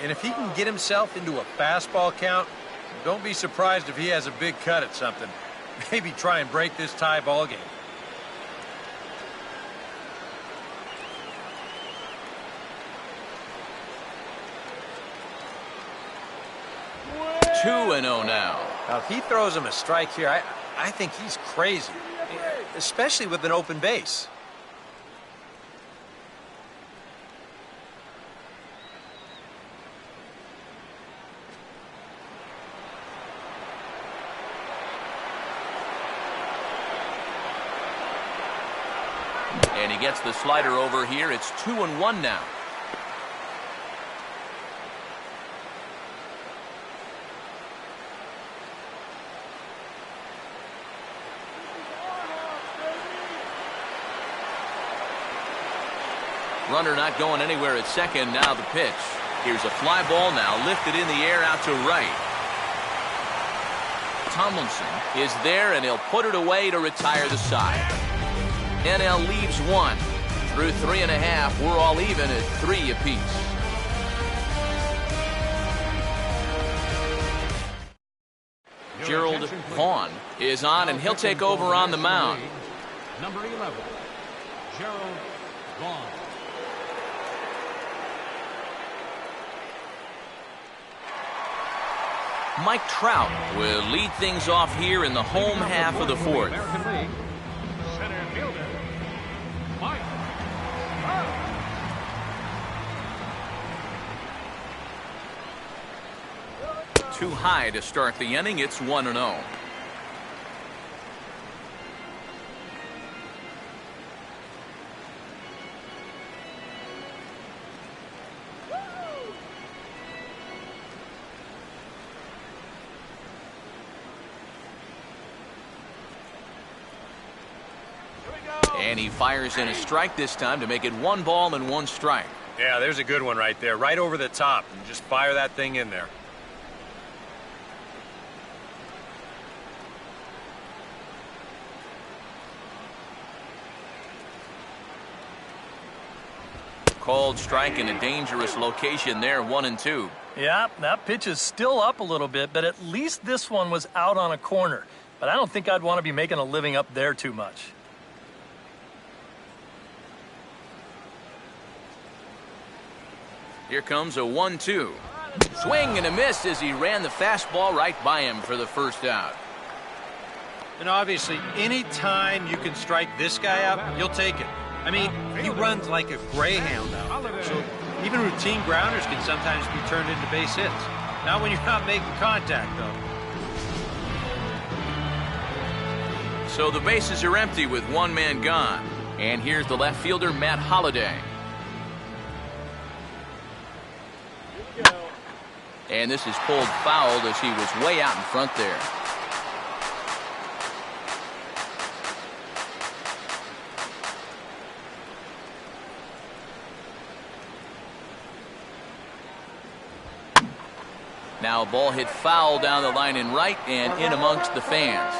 And if he can get himself into a fastball count, don't be surprised if he has a big cut at something. Maybe try and break this tie ball game. 2-0 now. Now, if he throws him a strike here, I think he's crazy, especially with an open base. And he gets the slider over here. It's 2-1 now. Runner not going anywhere at second. Now the pitch. Here's a fly ball now lifted in the air out to right. Tomlinson is there, and he'll put it away to retire the side. NL leaves 1. Through 3.5, we're all even at 3 apiece. Gerald Vaughn is on, and he'll take over on the mound. Number 11, Gerald Vaughn. Mike Trout will lead things off here in the home half of the 4th. American League center fielder, Mike Trout. Too high to start the inning. It's 1-0. And he fires in a strike this time to make it 1 ball and 1 strike. Yeah, there's a good one right there, right over the top. And just fire that thing in there. Called strike in a dangerous location there, 1-2. Yeah, that pitch is still up a little bit, but at least this one was out on a corner. But I don't think I'd want to be making a living up there too much. Here comes a 1-2. Swing and a miss as he ran the fastball right by him for the first out. And obviously, any time you can strike this guy out, you'll take it. I mean, he runs like a greyhound out there. So even routine grounders can sometimes be turned into base hits. Not when you're not making contact, though. So the bases are empty with 1 man gone. And here's the left fielder, Matt Holliday. And this is pulled foul as he was way out in front there. Now a ball hit foul down the line in right and in amongst the fans.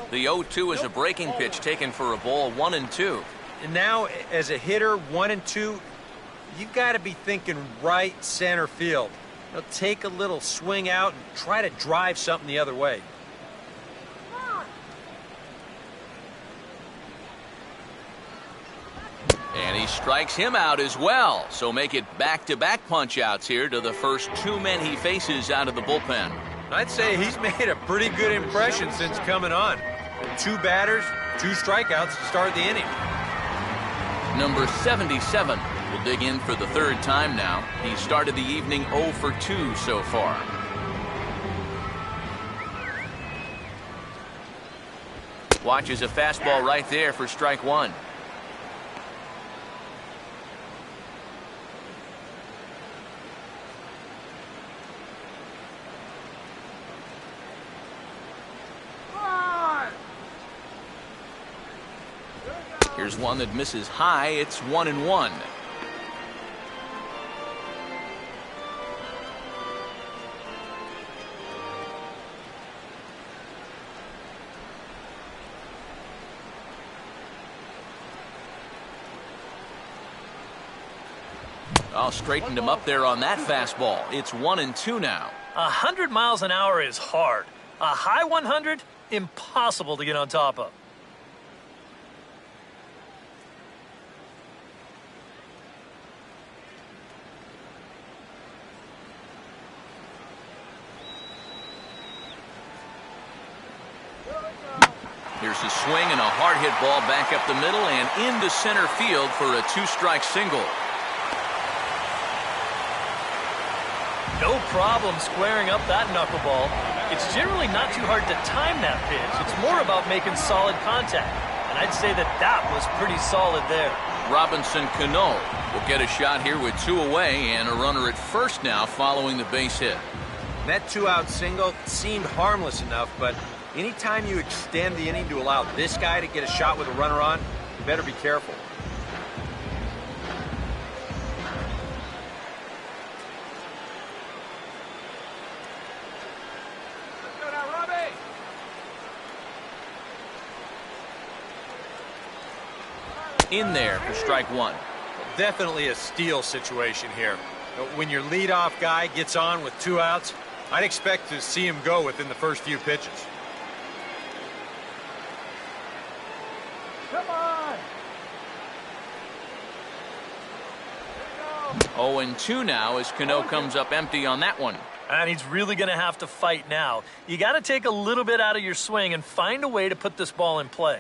The 0-2 is a breaking pitch taken for a ball, 1-2. And now, as a hitter, 1-2, you've got to be thinking right center field. You know, take a little swing out and try to drive something the other way. And he strikes him out as well. So make it back-to-back punch-outs here to the first 2 men he faces out of the bullpen. I'd say he's made a pretty good impression since coming on. 2 batters, 2 strikeouts to start the inning. Number 77 will dig in for the 3rd time now. He started the evening 0 for 2 so far. Watches a fastball right there for strike one. Here's one that misses high. It's 1-1. Oh, straightened him up there on that fastball. It's 1-2 now. 100 miles an hour is hard. A high 100, impossible to get on top of. Here's a swing and a hard hit ball back up the middle and into center field for a two-strike single. No problem squaring up that knuckleball. It's generally not too hard to time that pitch. It's more about making solid contact. And I'd say that that was pretty solid there. Robinson Cano will get a shot here with two away and a runner at first now following the base hit. That two-out single seemed harmless enough, but anytime you extend the inning to allow this guy to get a shot with a runner on, you better be careful. In there for strike one. Definitely a steal situation here. When your leadoff guy gets on with two outs, I'd expect to see him go within the first few pitches. Come on! 0-2 now as Cano comes up empty on that one. And he's really going to have to fight now. You got to take a little bit out of your swing and find a way to put this ball in play.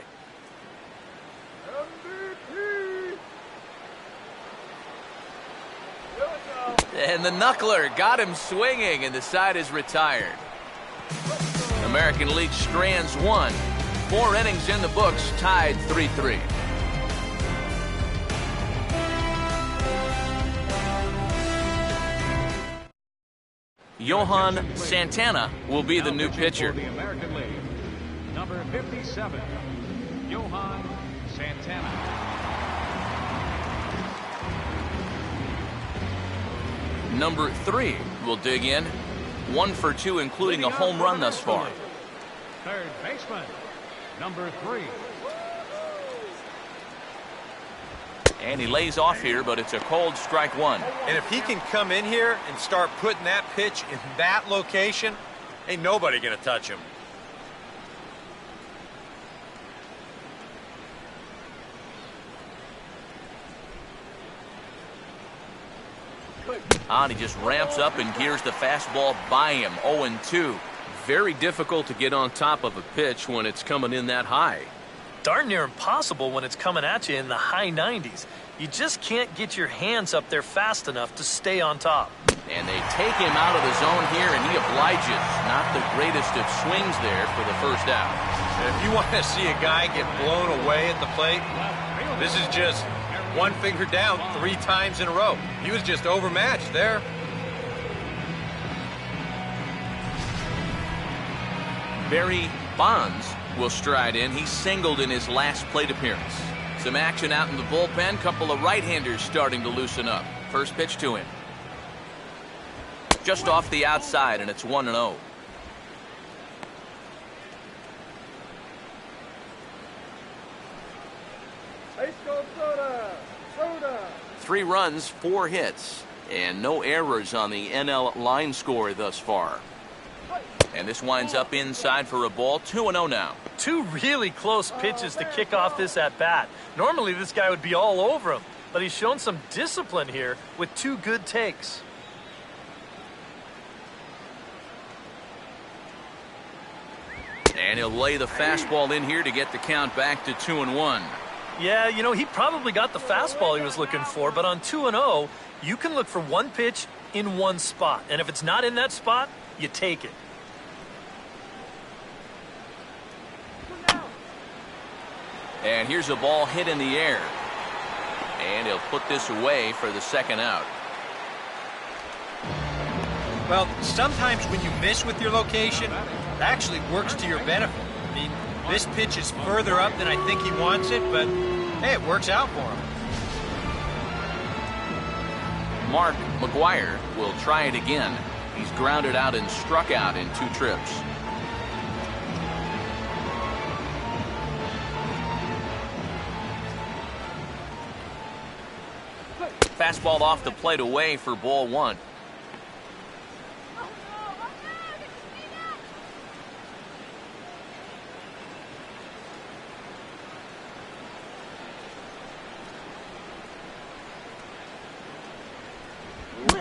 And the knuckler got him swinging, and the side is retired. American League strands one. 4 innings in the books, tied 3-3. Johan Santana will be the new pitcher. For the American League, number 57, Johan Santana. Number 3 will dig in. 1 for 2, including a home run thus far. Third baseman, number 3. And he lays off here, but it's a cold strike one. And if he can come in here and start putting that pitch in that location, ain't nobody going to touch him. And he just ramps up and gears the fastball by him. 0-2. Very difficult to get on top of a pitch when it's coming in that high. Darn near impossible when it's coming at you in the high 90s. You just can't get your hands up there fast enough to stay on top. And they take him out of the zone here, and he obliges. Not the greatest of swings there for the first out. And if you want to see a guy get blown away at the plate, this is just one finger down 3 times in a row. He was just overmatched there. Barry Bonds will stride in. He singled in his last plate appearance. Some action out in the bullpen. Couple of right-handers starting to loosen up. First pitch to him. Just off the outside, and it's 1-0. Soda! 3 runs, 4 hits, and no errors on the NL line score thus far. And this winds up inside for a ball. 2-0 now. 2 really close pitches to kick off this at-bat. Normally this guy would be all over him, but he's shown some discipline here with 2 good takes. And he'll lay the fastball in here to get the count back to 2-1. Yeah, you know, he probably got the fastball he was looking for, but on 2-0, you can look for one pitch in one spot. And if it's not in that spot, you take it. And here's a ball hit in the air. And he'll put this away for the second out. Well, sometimes when you miss with your location, it actually works to your benefit. I mean, this pitch is further up than I think he wants it, but hey, it works out for him. Mark McGuire will try it again. He's grounded out and struck out in 2 trips. Fastball off the plate away for ball 1.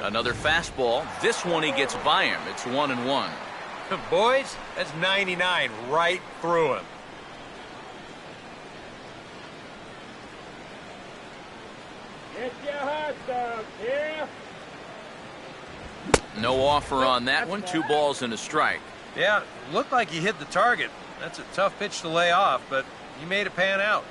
Another fastball. This one he gets by him. It's 1-1. Boys, that's 99 right through him. Get your hot dog here. No offer on that one. 2 balls and a strike. Yeah, looked like he hit the target. That's a tough pitch to lay off, but he made it pan out.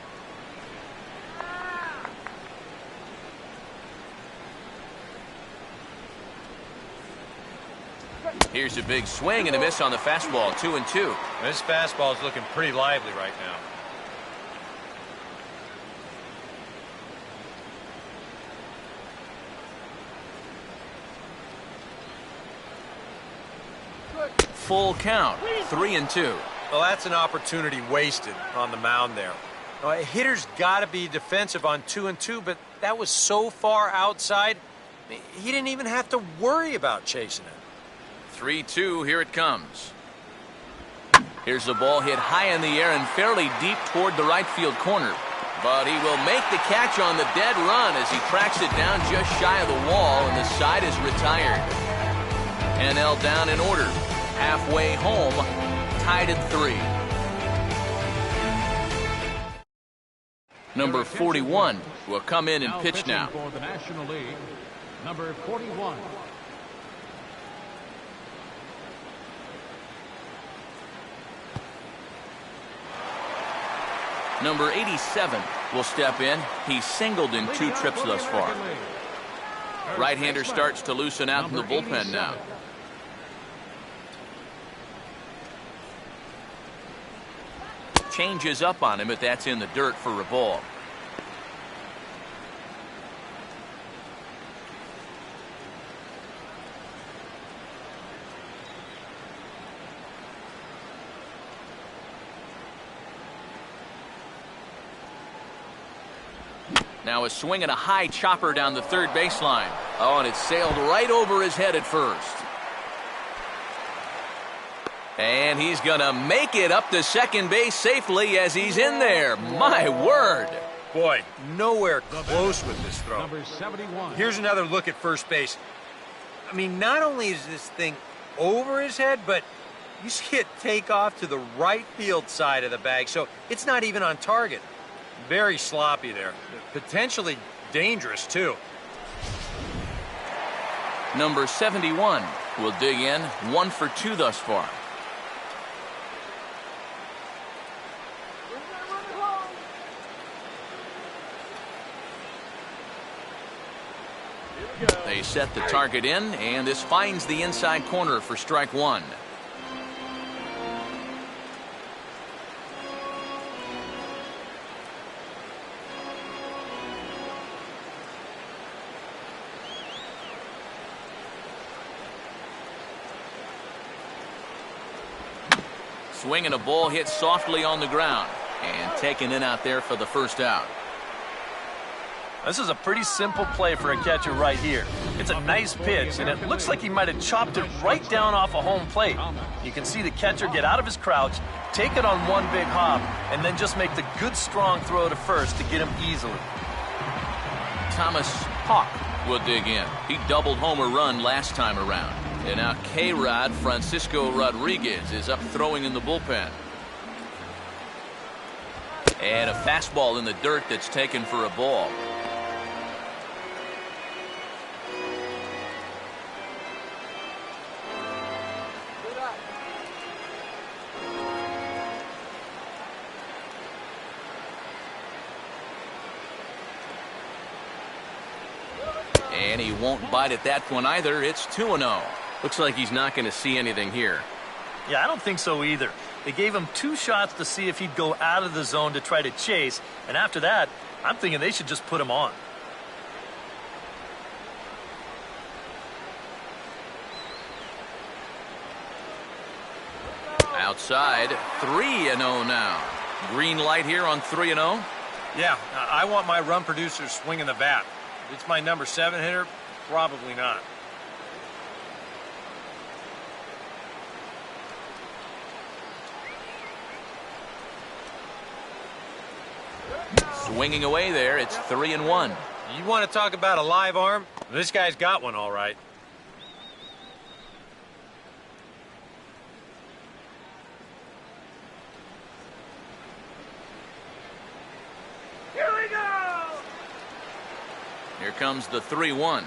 Here's a big swing and a miss on the fastball. 2-2. This fastball is looking pretty lively right now. Full count. 3-2. Well, that's an opportunity wasted on the mound there. Now, a hitter's got to be defensive on 2-2, but that was so far outside, he didn't even have to worry about chasing it. 3-2. Here it comes. Here's the ball hit high in the air and fairly deep toward the right field corner. But he will make the catch on the dead run as he tracks it down just shy of the wall, and the side is retired. NL down in order. Halfway home, tied at 3. Number 41 will come in and pitch now. For the National League, number 41. Number 87 will step in. He's singled in 2 trips thus far. Right-hander starts to loosen out in the bullpen now. Changes up on him, but that's in the dirt for a ball. Now a swing and a high chopper down the third baseline. Oh, and it sailed right over his head at first. And he's going to make it up to second base safely as he's in there. My word. Boy, nowhere close with this throw. Number 71. Here's another look at first base. I mean, not only is this thing over his head, but you see it take off to the right field side of the bag, so it's not even on target. Very sloppy there. Potentially dangerous, too. Number 71 will dig in. 1 for 2 thus far. They set the target in, and this finds the inside corner for strike 1. Swing and a ball hit softly on the ground and taken in out there for the first out. This is a pretty simple play for a catcher right here. It's a nice pitch, and it looks like he might have chopped it right down off a home plate. You can see the catcher get out of his crouch, take it on one big hop, and then just make the good, strong throw to first to get him easily. Thomas Hawk will dig in. He doubled homer run last time around. And now K-Rod Francisco Rodriguez is up throwing in the bullpen. And a fastball in the dirt that's taken for a ball. And he won't bite at that one either. It's 2-0. Looks like he's not going to see anything here. Yeah, I don't think so either. They gave him 2 shots to see if he'd go out of the zone to try to chase. And after that, I'm thinking they should just put him on. Outside, 3-0 now. Green light here on 3-0. Yeah, I want my run producer swinging the bat. If it's my number 7 hitter, probably not. Swinging away there, it's 3-1. You want to talk about a live arm? This guy's got one all right. Here comes the 3-1.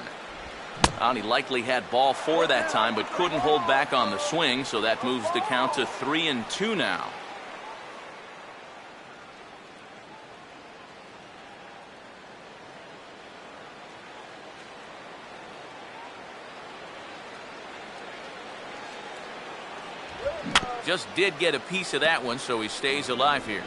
And he likely had ball 4 that time, but couldn't hold back on the swing, so that moves the count to 3-2 now. Just did get a piece of that one, so he stays alive here.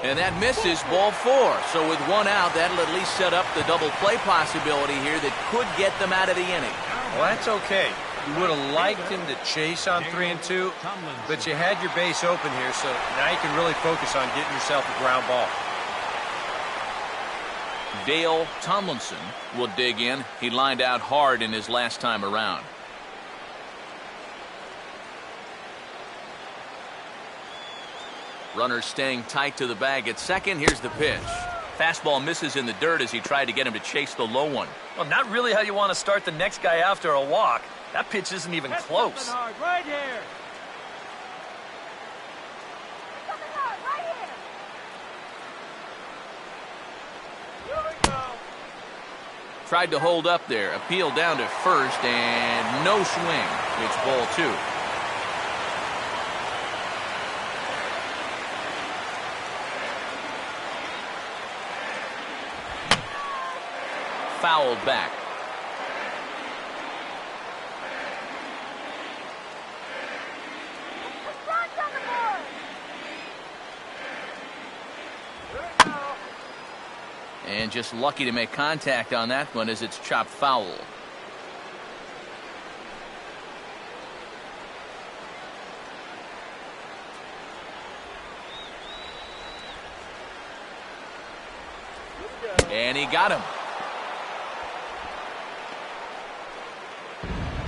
And that misses, ball 4. So with 1 out, that'll at least set up the double play possibility here that could get them out of the inning. Well, that's okay. You would have liked him to chase on 3-2, but you had your base open here, so now you can really focus on getting yourself a ground ball. Dale Tomlinson will dig in. He lined out hard in his last time around. Runner staying tight to the bag at second. Here's the pitch. Fastball misses in the dirt as he tried to get him to chase the low one. Well, not really how you want to start the next guy after a walk. That pitch isn't even close. Right here. Tried to hold up there. Appeal down to first and no swing. It's ball 2. Fouled back. And just lucky to make contact on that one as it's chopped foul. And he got him.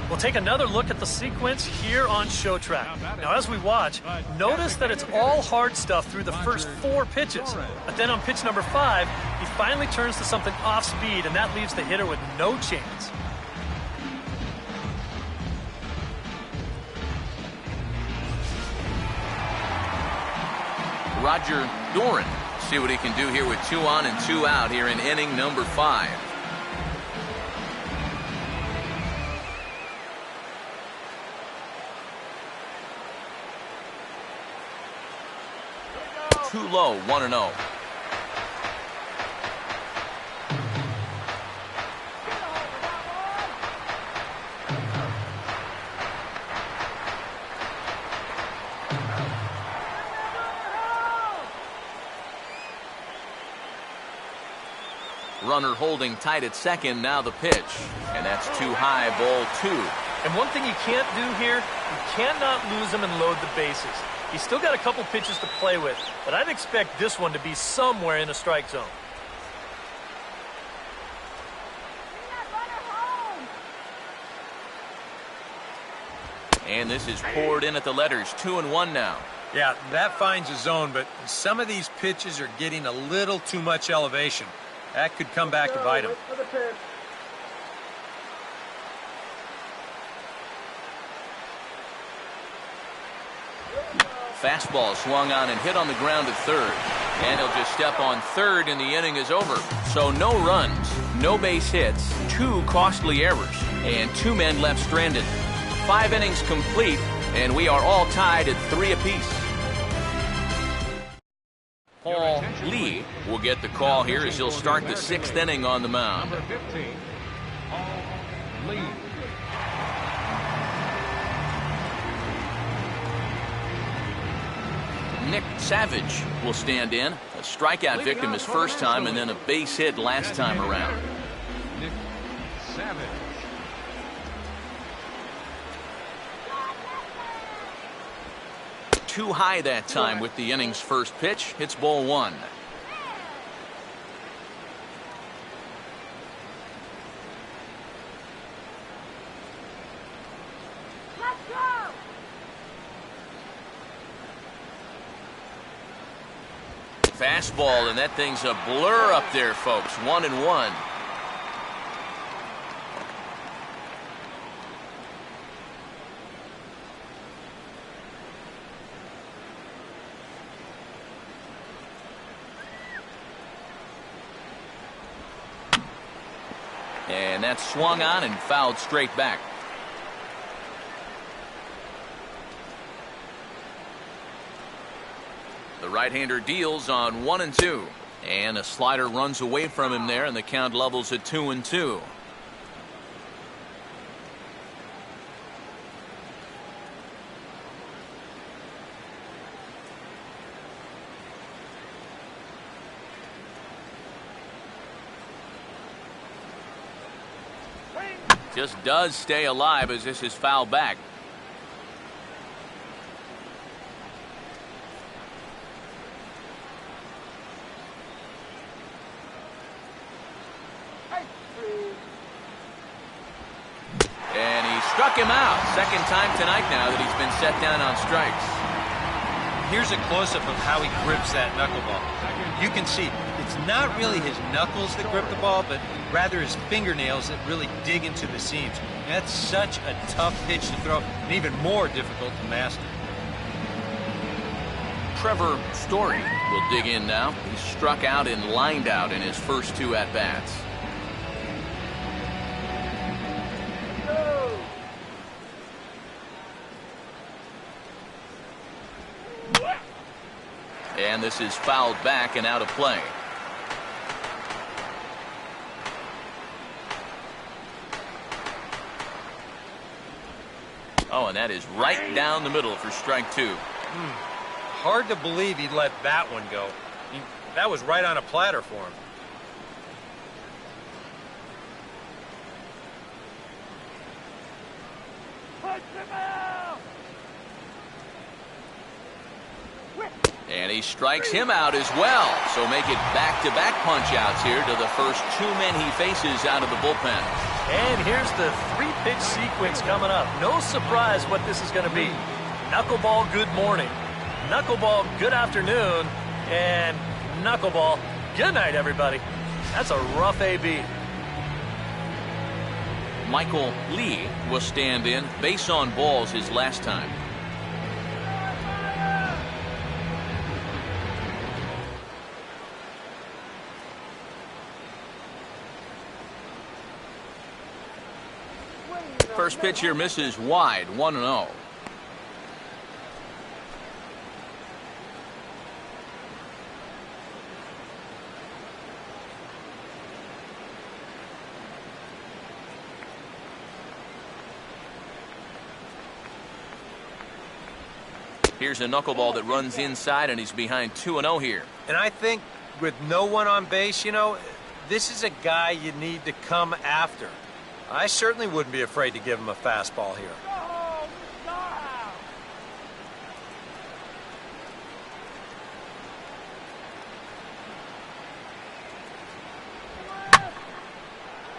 We'll take another look at the sequence here on Show Track. Now, as we watch, notice that it's all hard stuff through the first 4 pitches. But then on pitch number 5, he finally turns to something off speed, and that leaves the hitter with no chance. Roger Doran. See what he can do here with 2 on and 2 out here in inning number 5. Too low, 1-0. Runner holding tight at second, now the pitch. And that's too high, ball 2. And one thing you can't do here, you cannot lose him and load the bases. He's still got a couple pitches to play with, but I'd expect this one to be somewhere in a strike zone. And this is poured in at the letters, 2-1 now. Yeah, that finds a zone, but some of these pitches are getting a little too much elevation. That could come back to bite him. Fastball swung on and hit on the ground at third. And he'll just step on third and the inning is over. So no runs, no base hits, 2 costly errors, and 2 men left stranded. 5 innings complete, and we are all tied at 3 apiece. Paul Lee will get the call here as he'll start the 6th inning on the mound. Number 15, Paul Lee. Nick Savage will stand in. A strikeout victim his first time and then a base hit last time around. Nick Savage. Too high that time with the inning's first pitch. Hits ball 1. Fastball, and that thing's a blur up there, folks. 1-1. And that's swung on and fouled straight back. The right-hander deals on 1-2. And a slider runs away from him there, and the count levels at 2-2. Just does stay alive as this is fouled back. And he struck him out. Second time tonight now that he's been set down on strikes. Here's a close-up of how he grips that knuckleball. You can see it's not really his knuckles that grip the ball, but rather his fingernails that really dig into the seams. And that's such a tough pitch to throw, and even more difficult to master. Trevor Story will dig in now. He's struck out and lined out in his first 2 at-bats. And this is fouled back and out of play. Oh, and that is right down the middle for strike 2. Hard to believe he'd let that one go. That was right on a platter for him. And he strikes him out as well. So make it back-to-back punch-outs here to the first 2 men he faces out of the bullpen. And here's the 3-pitch sequence coming up. No surprise what this is going to be. Knuckleball, good morning. Knuckleball, good afternoon. And knuckleball, good night, everybody. That's a rough AB. Michael Lee will stand in. Base on balls his last time. First pitch here misses wide, 1-0. Here's a knuckleball that runs inside, and he's behind 2-0 here. And I think with no one on base, you know, this is a guy you need to come after. I certainly wouldn't be afraid to give him a fastball here.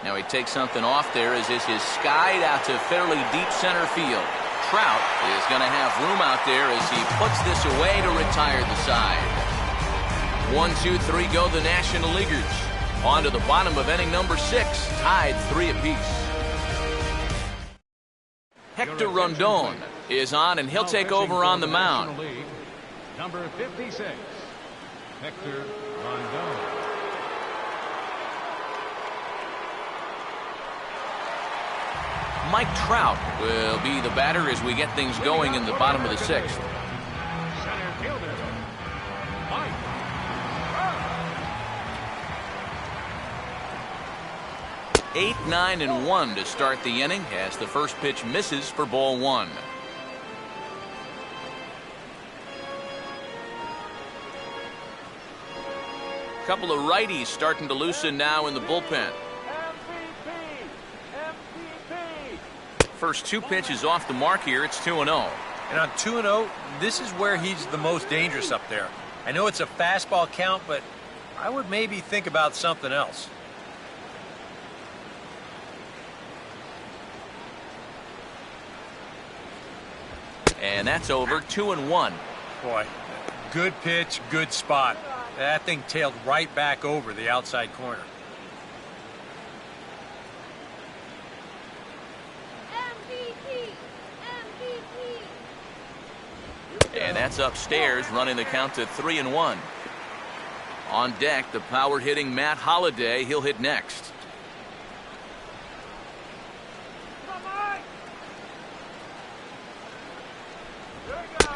Now he takes something off there as this is skied out to fairly deep center field. Trout is going to have room out there as he puts this away to retire the side. 1, 2, 3 go the National Leaguers. On to the bottom of inning number 6, tied 3 apiece. Hector Rondon is on, and he'll take over on the mound. Number 56, Hector Rondon. Mike Trout will be the batter as we get things going in the bottom of the 6th. Center fielder, Mike. 8, 9, and 1 to start the inning as the first pitch misses for ball 1. Couple of righties starting to loosen now in the bullpen. First 2 pitches off the mark here. It's 2-0. And on 2-0, this is where he's the most dangerous up there. I know it's a fastball count, but I would maybe think about something else. And that's over. 2-1. Boy, good pitch, good spot. That thing tailed right back over the outside corner. And that's upstairs, running the count to 3-1. On deck, the power-hitting Matt Holliday. He'll hit next.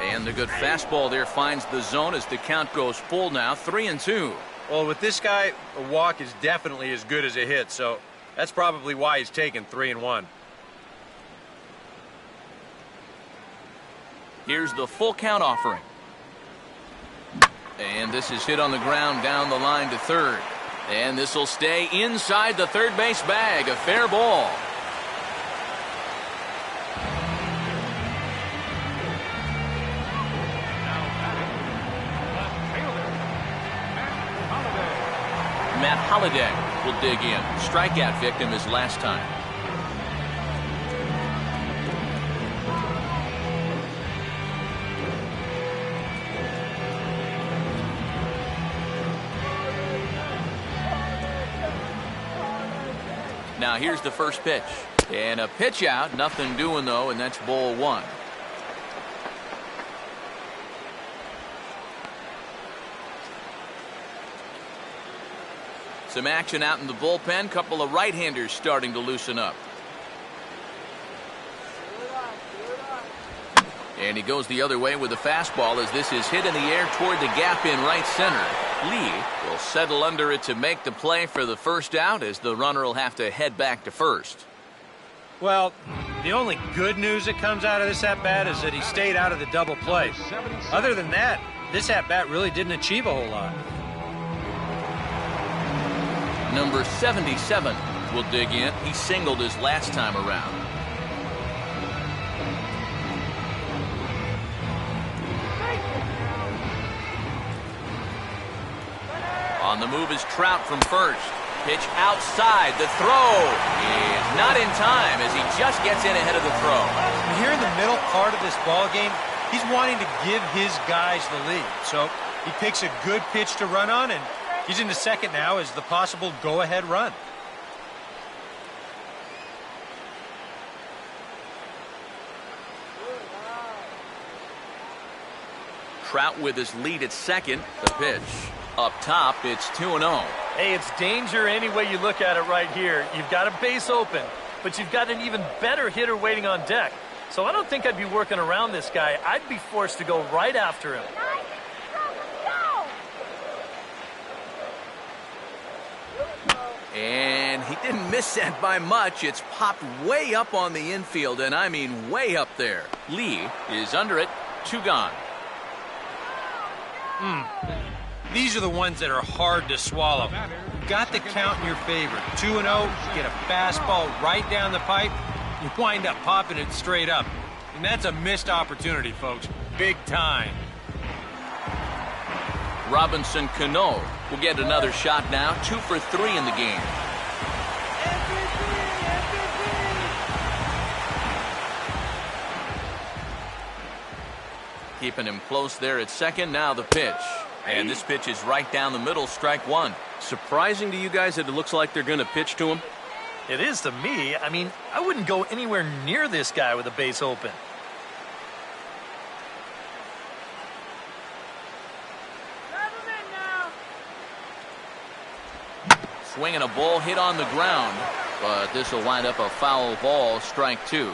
And the good fastball there finds the zone as the count goes full now. 3-2. Well, with this guy, a walk is definitely as good as a hit, so that's probably why he's taken 3-1. Here's the full count offering. And this is hit on the ground down the line to third. And this will stay inside the third base bag. A fair ball. Matt Holliday will dig in. Strikeout victim his last time. Now here's the first pitch. And a pitch out. Nothing doing though, and that's ball 1. Some action out in the bullpen. Couple of right-handers starting to loosen up. And he goes the other way with a fastball as this is hit in the air toward the gap in right center. Lee will settle under it to make the play for the first out as the runner will have to head back to first. Well, the only good news that comes out of this at-bat is that he stayed out of the double play. Other than that, this at-bat really didn't achieve a whole lot. Number 77 will dig in. He singled his last time around. On the move is Trout from first. Pitch outside. The throw is not in time as he just gets in ahead of the throw. And here in the middle part of this ball game, he's wanting to give his guys the lead. So he picks a good pitch to run on, and he's into second now as the possible go-ahead run. Trout with his lead at second. The pitch. Up top, it's 2-0. Hey, it's danger any way you look at it right here. You've got a base open, but you've got an even better hitter waiting on deck. So I don't think I'd be working around this guy. I'd be forced to go right after him. And he didn't miss that by much. It's popped way up on the infield, and I mean way up there. Lee is under it. 2 gone. These are the ones that are hard to swallow. You've got the count in your favor. 2-0, get a fastball right down the pipe, you wind up popping it straight up. And that's a missed opportunity, folks. Big time. Robinson Cano will get another shot now. 2 for 3 in the game. Keeping him close there at second. Now the pitch. And this pitch is right down the middle. Strike 1. Surprising to you guys that it looks like they're going to pitch to him? It is to me. I mean, I wouldn't go anywhere near this guy with a base open. Swinging a ball hit on the ground. but this will wind up a foul ball, strike 2.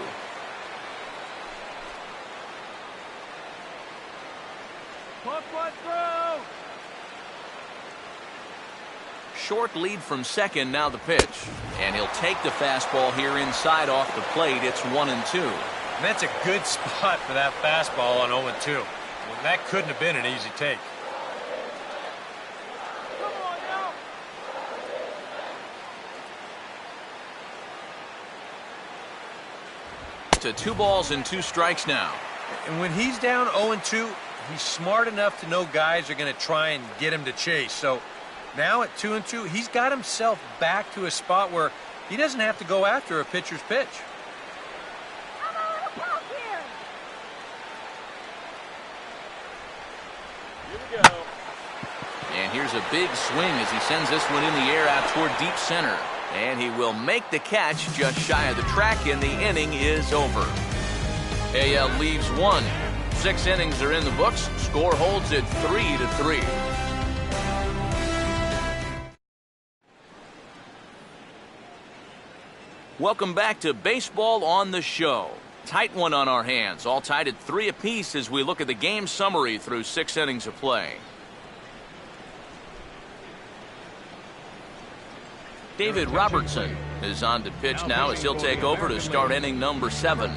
Put one through. Short lead from second, now the pitch. And he'll take the fastball here inside off the plate. It's 1-2. And that's a good spot for that fastball on 0-2. Well, that couldn't have been an easy take. Come on now. To 2 balls and 2 strikes now. And when he's down 0-2, he's smart enough to know guys are going to try and get him to chase. So now at 2-2, he's got himself back to a spot where he doesn't have to go after a pitcher's pitch. I'm on a pop here. Here we go. And here's a big swing as he sends this one in the air out toward deep center. And he will make the catch just shy of the track, and the inning is over. AL leaves 1. 6 innings are in the books. Score holds at 3-3. Welcome back to Baseball on the Show. Tight one on our hands, all tied at 3 apiece as we look at the game summary through 6 innings of play. David Robertson is on to pitch now as he'll take over to start inning number 7.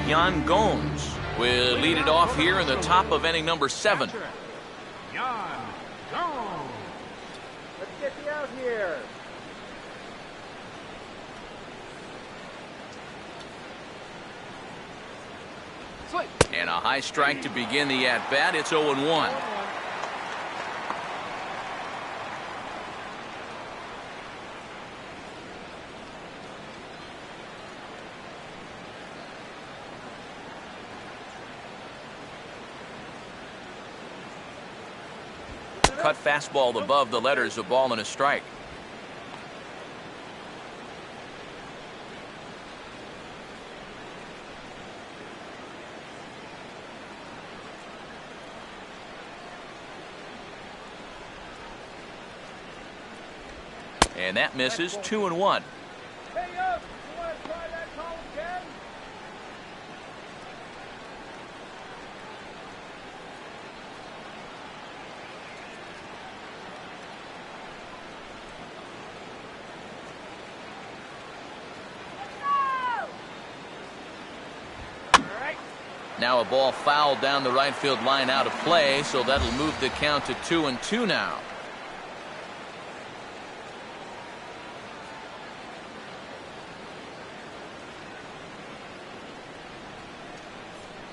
Yan Gomes will lead it off here in the top of inning number 7. Yan Gomes. Let's get you out here. And a high strike to begin the at-bat. It's 0-1. Cut fastball above the letters, a ball and a strike. And that misses. 2-1. Hey, up. You want to try that call again? Now a ball fouled down the right field line out of play, so that'll move the count to 2-2 now.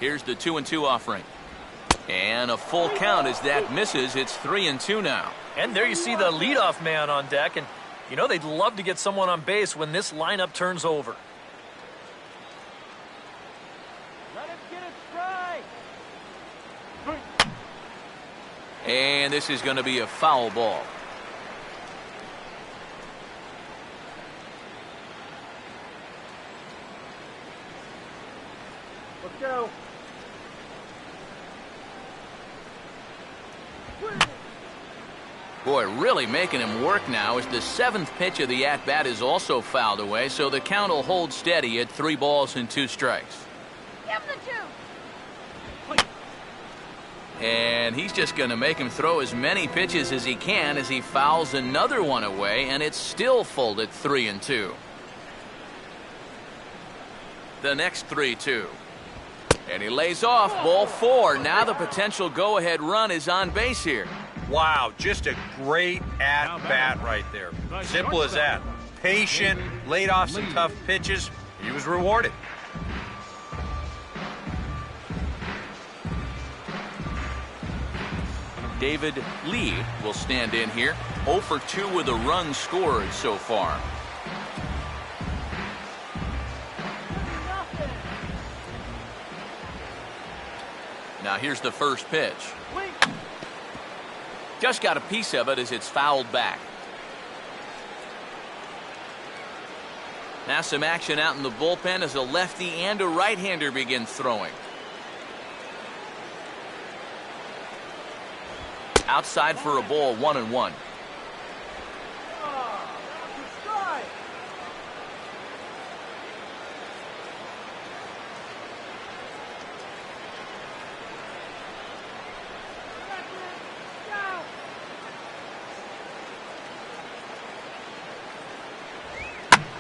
Here's the 2-2 offering. And a full count as that misses. It's 3-2 now. And there you see the leadoff man on deck. And, you know, they'd love to get someone on base when this lineup turns over. Let him get it straight. And this is going to be a foul ball. Let's go. Boy, really making him work now as the 7th pitch of the at-bat is also fouled away, so the count will hold steady at 3 balls and 2 strikes. Give him the 2. And he's just going to make him throw as many pitches as he can as he fouls another one away, and it's still full at 3-2. The next 3-2. And he lays off, ball 4. Now the potential go-ahead run is on base here. Wow, just a great at-bat right there. Simple as that. Patient, laid off some tough pitches. He was rewarded. David Lee will stand in here. 0 for 2 with a run scored so far. Now here's the first pitch. Just got a piece of it as it's fouled back. Now some action out in the bullpen as a lefty and a right-hander begin throwing. outside for a ball, 1-1.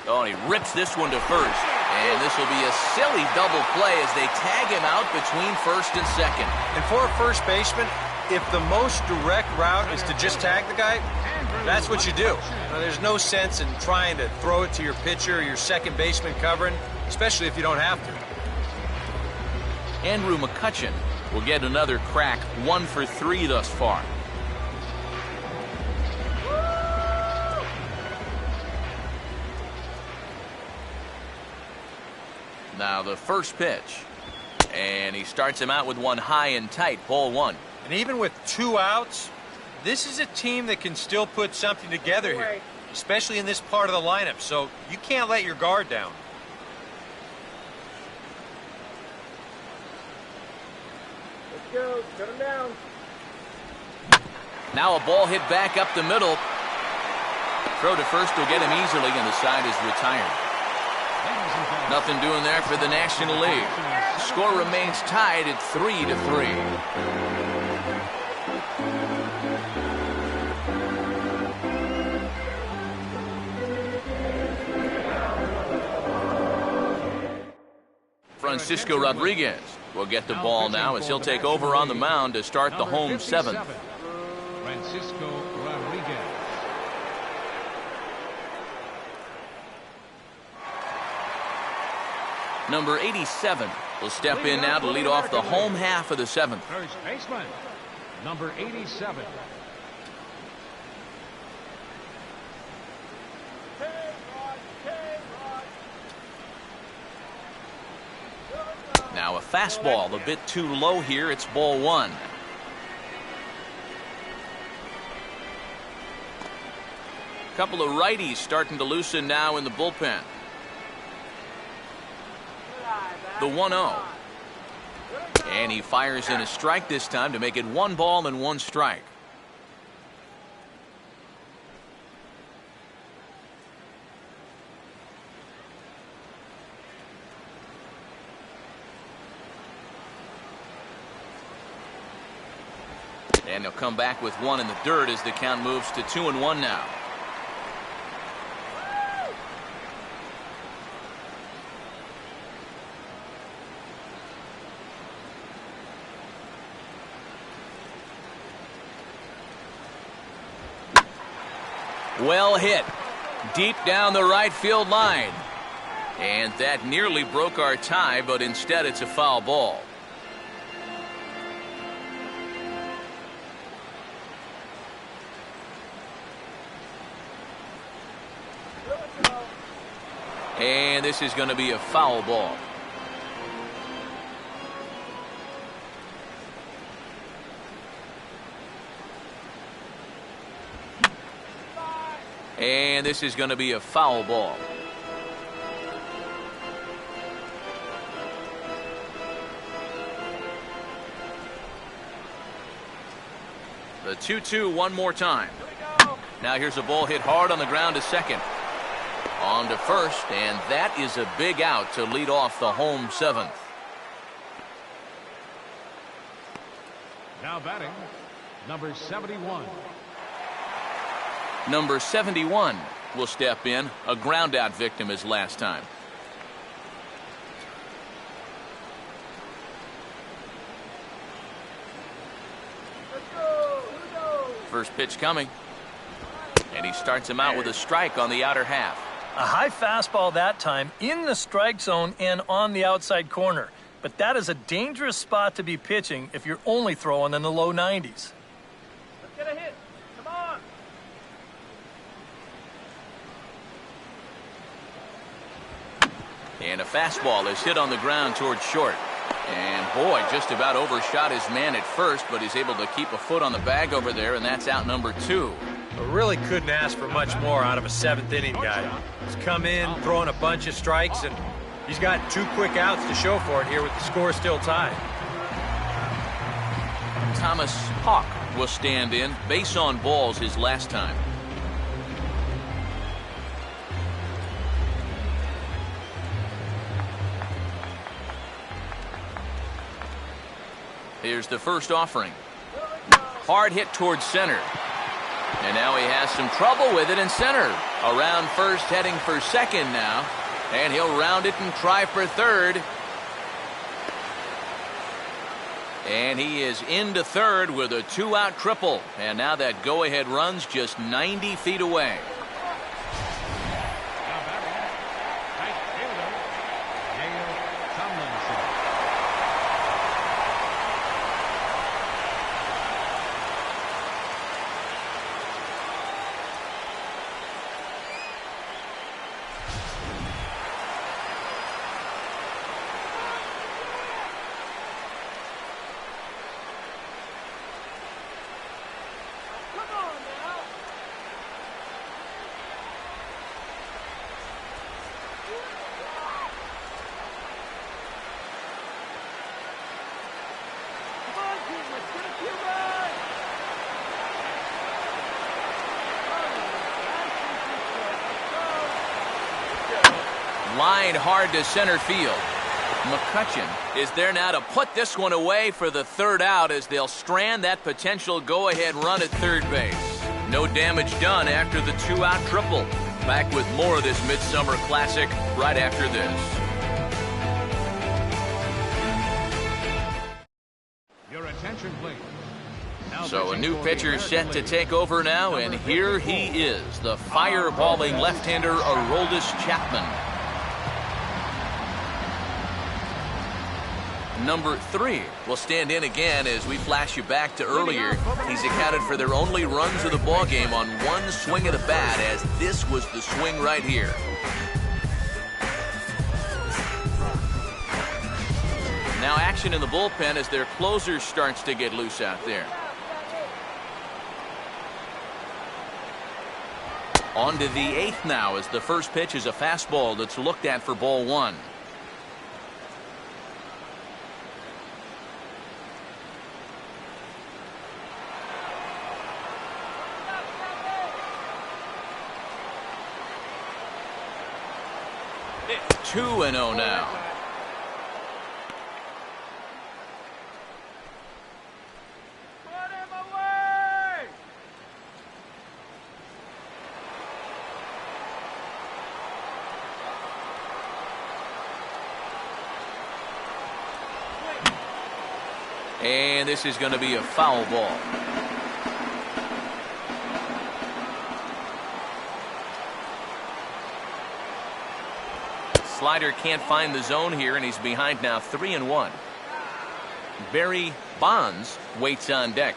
Oh, and he rips this one to first. And this will be a silly double play as they tag him out between first and second. And for a first baseman, if the most direct route is to just tag the guy, that's what you do. Now, there's no sense in trying to throw it to your pitcher or your second baseman covering, especially if you don't have to. Andrew McCutchen will get another crack, 1 for 3 thus far. Now the first pitch. And he starts him out with one high and tight, ball 1. And even with 2 outs, this is a team that can still put something together here, especially in this part of the lineup, so you can't let your guard down. Let's go. Shut him down. Now a ball hit back up the middle. Throw to first will get him easily, and the side is retired. Nothing doing there for the National League. Score remains tied at 3-3. Francisco Rodriguez will get the ball now as he'll take over on the mound to start the home 7th. Francisco Rodriguez. Number 87 will step in now to lead off the home half of the 7th. First baseman, number 87. Now a fastball a bit too low here. It's ball 1. Couple of righties starting to loosen now in the bullpen. The 1-0. And he fires in a strike this time to make it 1 ball and 1 strike. And he'll come back with 1 in the dirt as the count moves to 2-1 now. Well hit. Deep down the right field line. And that nearly broke our tie, but instead it's a foul ball. And this is going to be a foul ball. And this is going to be a foul ball. The 2-2 one more time. Now here's a ball hit hard on the ground to second. On to first, and that is a big out to lead off the home 7th. Now batting, number 71. Number 71 will step in, a ground out victim as last time. First pitch coming. And he starts him out with a strike on the outer half. A high fastball that time in the strike zone and on the outside corner. But that is a dangerous spot to be pitching if you're only throwing in the low 90s. Let's get a hit. Come on. And a fastball is hit on the ground towards short. And boy, just about overshot his man at first, but he's able to keep a foot on the bag over there, and that's out number 2. But really couldn't ask for much more out of a 7th inning guy. He's come in, throwing a bunch of strikes, and he's got 2 quick outs to show for it here with the score still tied. Thomas Hawk will stand in. Base on balls his last time. Here's the first offering. Hard hit towards center. And now he has some trouble with it in center. Around first, heading for second now. And he'll round it and try for third. And he is into third with a 2-out triple. And now that go-ahead run's just 90 feet away. Line hard to center field. McCutchen is there now to put this one away for the third out as they'll strand that potential go-ahead run at third base. No damage done after the 2-out triple. Back with more of this Midsummer Classic right after this. Your attention, please. So a new pitcher set to take over now, and here he is, the fireballing left-hander Aroldis Chapman. Number 3 will stand in again as we flash you back to earlier. He's accounted for their only runs of the ballgame on one swing of the bat, as this was the swing right here. Now action in the bullpen as their closer starts to get loose out there. On to the 8th now as the first pitch is a fastball that's looked at for ball 1. It's 2-0 now. Put him away! And this is going to be a foul ball. Slider can't find the zone here, and he's behind now 3-1. Barry Bonds waits on deck.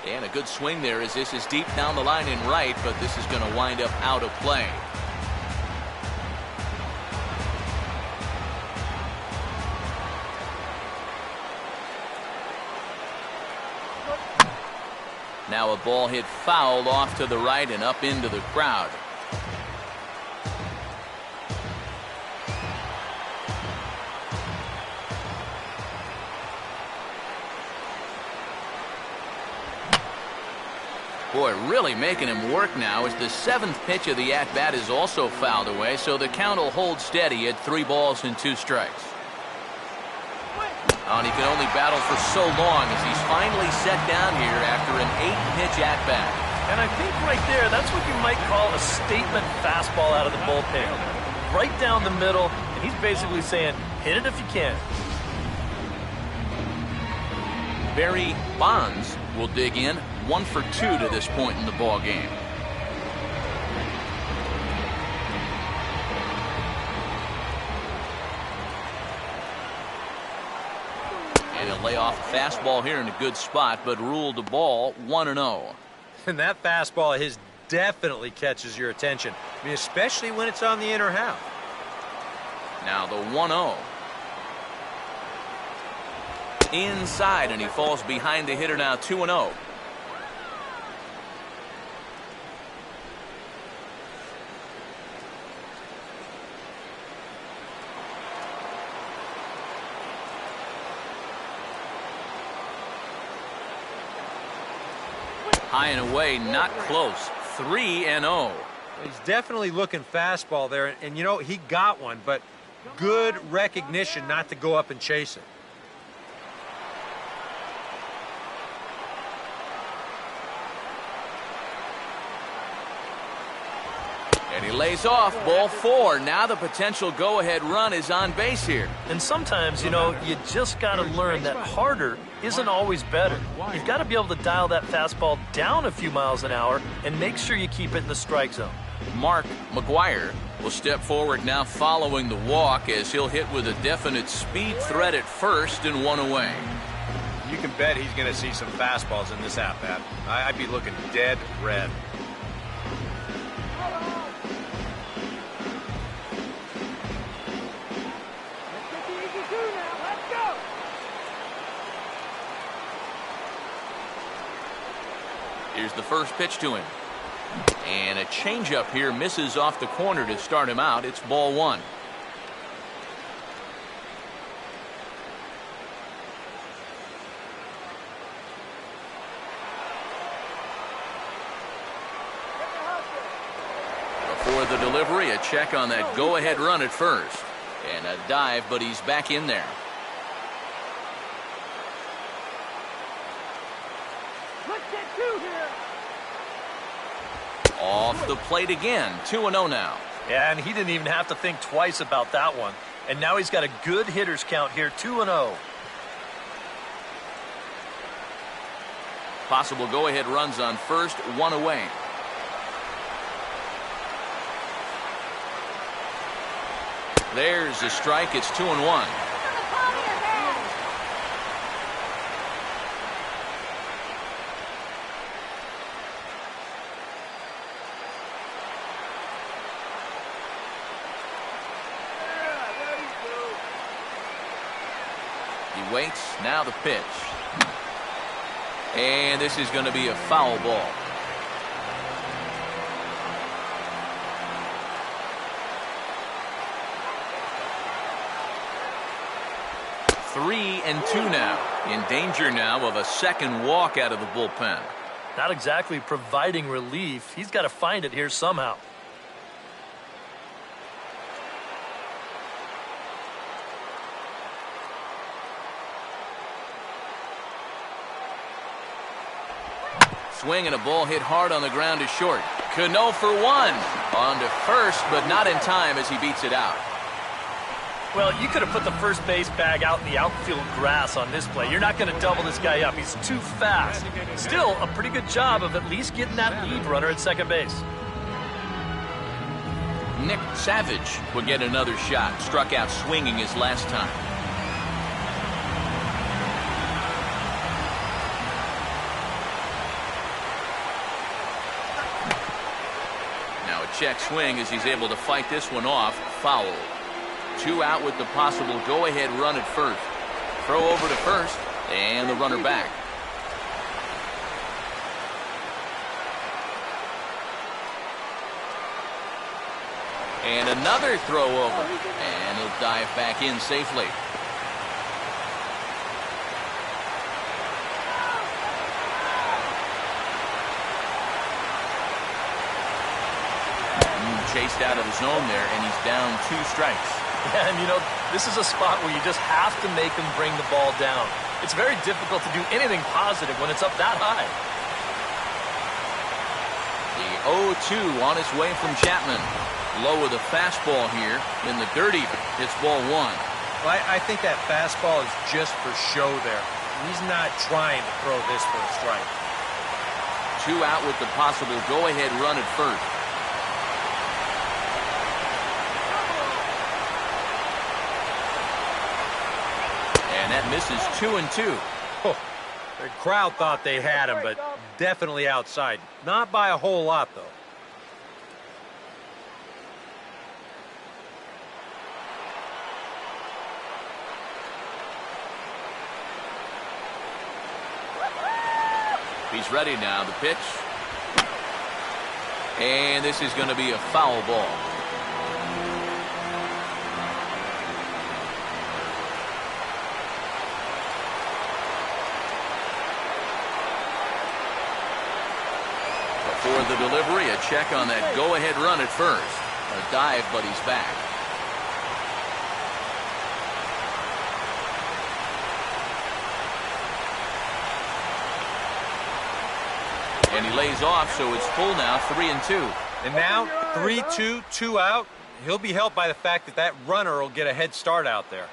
And a good swing there as this is deep down the line in right, but this is going to wind up out of play. Now a ball hit foul off to the right and up into the crowd. Boy, really making him work now as the 7th pitch of the at-bat is also fouled away, so the count will hold steady at 3 balls and 2 strikes. Oh, and he can only battle for so long as he's finally set down here after an 8-pitch at-bat. And I think right there, that's what you might call a statement fastball out of the bullpen. Right down the middle, and he's basically saying, hit it if you can. Barry Bonds will dig in, 1 for 2 to this point in the ball game. And he'll lay off a fastball here in a good spot, but ruled the ball 1-0. And that fastball of his definitely catches your attention. I mean, especially when it's on the inner half. Now the 1-0. Inside, and he falls behind the hitter now 2-0. High and away, not close. 3-0. He's definitely looking fastball there, and you know, he got one, but good recognition not to go up and chase it. And he lays off, ball 4. Now the potential go-ahead run is on base here. And sometimes, you know, you just got to learn that harder isn't always better. You've got to be able to dial that fastball down a few miles an hour and make sure you keep it in the strike zone. Mark McGuire will step forward now following the walk as he'll hit with a definite speed threat at first and 1 away. You can bet he's going to see some fastballs in this at-bat. I'd be looking dead red. Here's the first pitch to him. And a changeup here misses off the corner to start him out. It's ball 1. Before the delivery, a check on that go-ahead run at first. And a dive, but he's back in there. Off the plate again, 2-0 now. Yeah, and he didn't even have to think twice about that one. And now he's got a good hitter's count here, 2-0. Possible go-ahead runs on first, 1 away. There's a strike, it's 2-1. He waits, now the pitch. And this is going to be a foul ball. Three and 2 now. In danger now of a second walk out of the bullpen. Not exactly providing relief. He's got to find it here somehow. Swing and a ball hit hard on the ground to short. Cano for 1. On to first, but not in time as he beats it out. Well, you could have put the first base bag out in the outfield grass on this play. You're not going to double this guy up. He's too fast. Still, a pretty good job of at least getting that lead runner at second base. Nick Savage will get another shot. Struck out swinging his last time. Now a check swing as he's able to fight this one off. Foul. 2 out with the possible go-ahead run at first. Throw over to first, and the runner back. And another throw over, and he'll dive back in safely. Chased out of the zone there, and he's down 2 strikes. Yeah, and you know, this is a spot where you just have to make him bring the ball down. It's very difficult to do anything positive when it's up that high. The 0-2 on its way from Chapman. Low with a fastball here. In the dirt even. It's ball 1. Well, I think that fastball is just for show there. He's not trying to throw this for a strike. 2 out with the possible go-ahead run at first. And that misses 2 and 2. Oh, the crowd thought they had him, but definitely outside. Not by a whole lot, though. He's ready now. The pitch. And this is going to be a foul ball. For the delivery, a check on that go-ahead run at first. A dive, but he's back. And he lays off, so it's full now, 3-2. And now, 3-2, 2 out. He'll be helped by the fact that that runner will get a head start out there.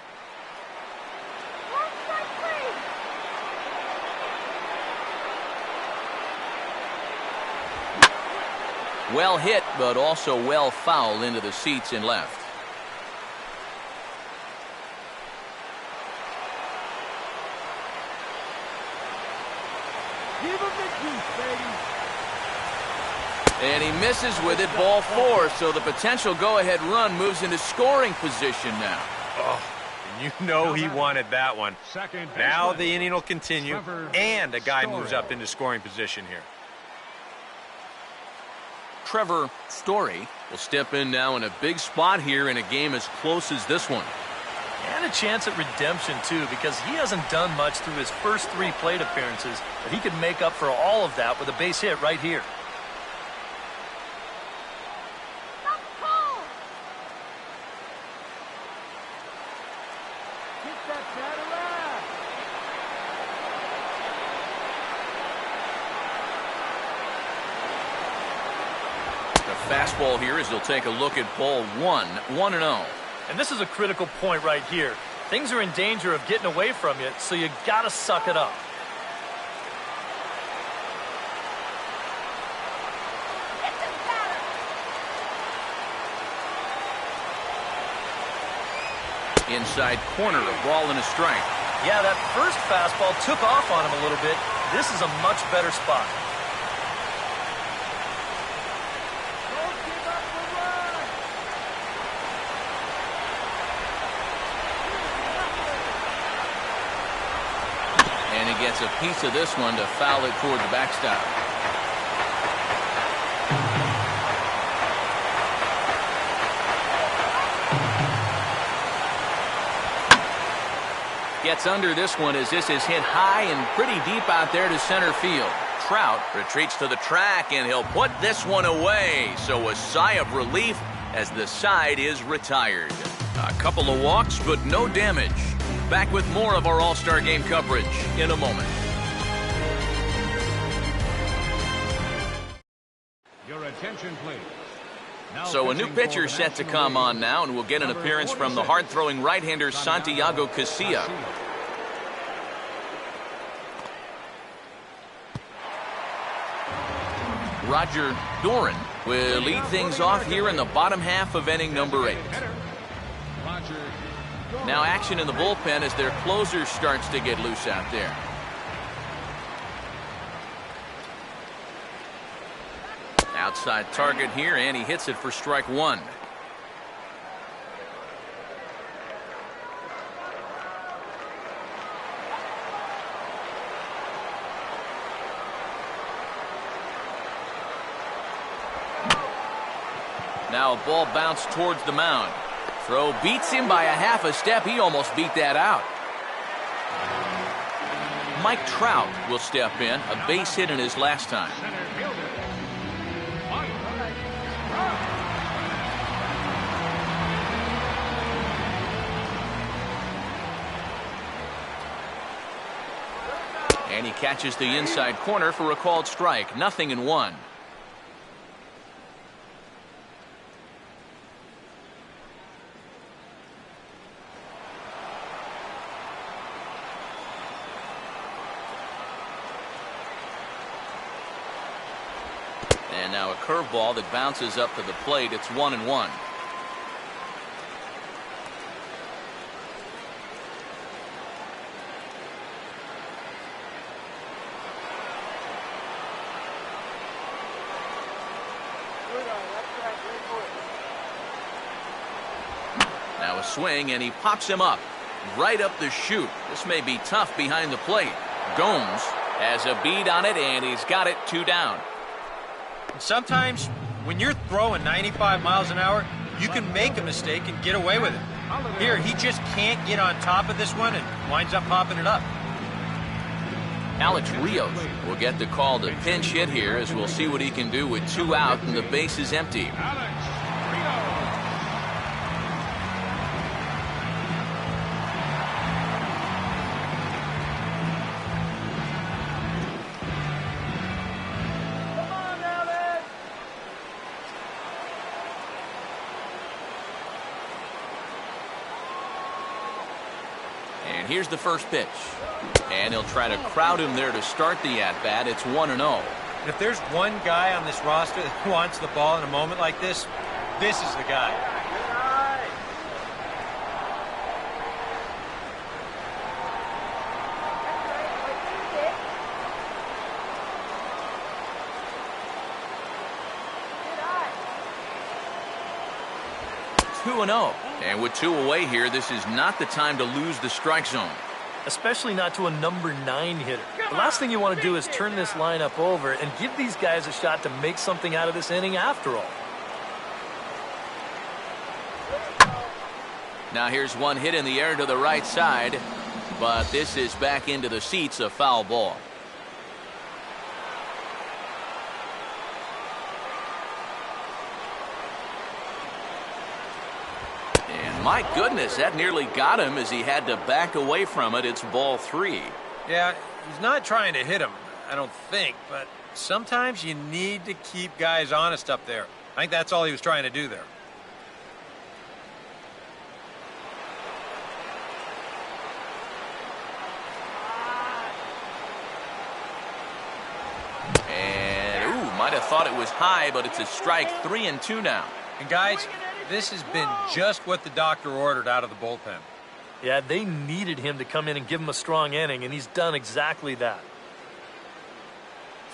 Well hit, but also well fouled into the seats and left. Give him the juice, baby. And he misses with it, ball 4, so the potential go-ahead run moves into scoring position now. Oh, and you know he wanted that one. Second Now baseman, the inning will continue, Trevor and a guy Story. moves up into scoring position here. Trevor Story will step in now in a big spot here in a game as close as this one. And a chance at redemption, too, because he hasn't done much through his first 3 plate appearances, but he could make up for all of that with a base hit right here. Kick that bat around. The fastball here as he'll take a look at ball 1, 1-0. And this is a critical point right here. Things are in danger of getting away from you, so you gotta suck it up. Inside corner, a ball and a strike. Yeah, that first fastball took off on him a little bit. This is a much better spot. Don't give up the run. And he gets a piece of this one to foul it toward the backstop. Gets under this one as this is hit high and pretty deep out there to center field. Trout retreats to the track, and he'll put this one away. So a sigh of relief as the side is retired. A couple of walks, but no damage. Back with more of our All-Star Game coverage in a moment. Your attention, please. Now So a new pitching for pitcher the set to National come on League, now, and we'll get an number appearance from the 46, hard-throwing right-hander Santiago Casilla. Roger Doran will lead things off here in the bottom half of inning number 8. Roger. Now action in the bullpen as their closer starts to get loose out there. Outside target here, and he hits it for strike 1. Now a ball bounced towards the mound. Throw beats him by a half a step. He almost beat that out. Mike Trout will step in, a base hit in his last time. Center fielder. Mike. And he catches the inside corner for a called strike. 0-1. And now a curveball that bounces up to the plate. It's 1-1. Now a swing, and he pops him up right up the chute. This may be tough behind the plate. Gomes has a bead on it, and he's got it 2 down. Sometimes when you're throwing 95 miles an hour, you can make a mistake and get away with it. Here, he just can't get on top of this one and winds up popping it up. Alex Rios will get the call to pinch hit here, as we'll see what he can do with 2 out and the base is empty. And here's the first pitch. And he'll try to crowd him there to start the at-bat. It's 1-0. If there's one guy on this roster that wants the ball in a moment like this, this is the guy. Two and 0. And with 2 away here, this is not the time to lose the strike zone. Especially not to a number 9 hitter. The last thing you want to do is turn this lineup over and give these guys a shot to make something out of this inning after all. Now here's one hit in the air to the right side, but this is back into the seats, a foul ball. My goodness, that nearly got him as he had to back away from it. It's ball 3. Yeah, he's not trying to hit him, I don't think, but sometimes you need to keep guys honest up there. I think that's all he was trying to do there. And, might have thought it was high, but it's a strike. 3-2 now. And guys, this has been just what the doctor ordered out of the bullpen. Yeah, they needed him to come in and give him a strong inning, and he's done exactly that.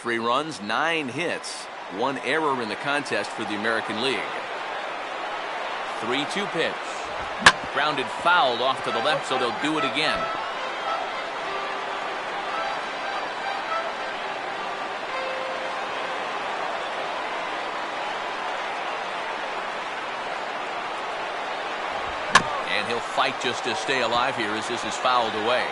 3 runs, 9 hits, 1 error in the contest for the American League. 3-2 pitch. Grounded foul off to the left, so they'll do it again. And he'll fight just to stay alive here as this is fouled away.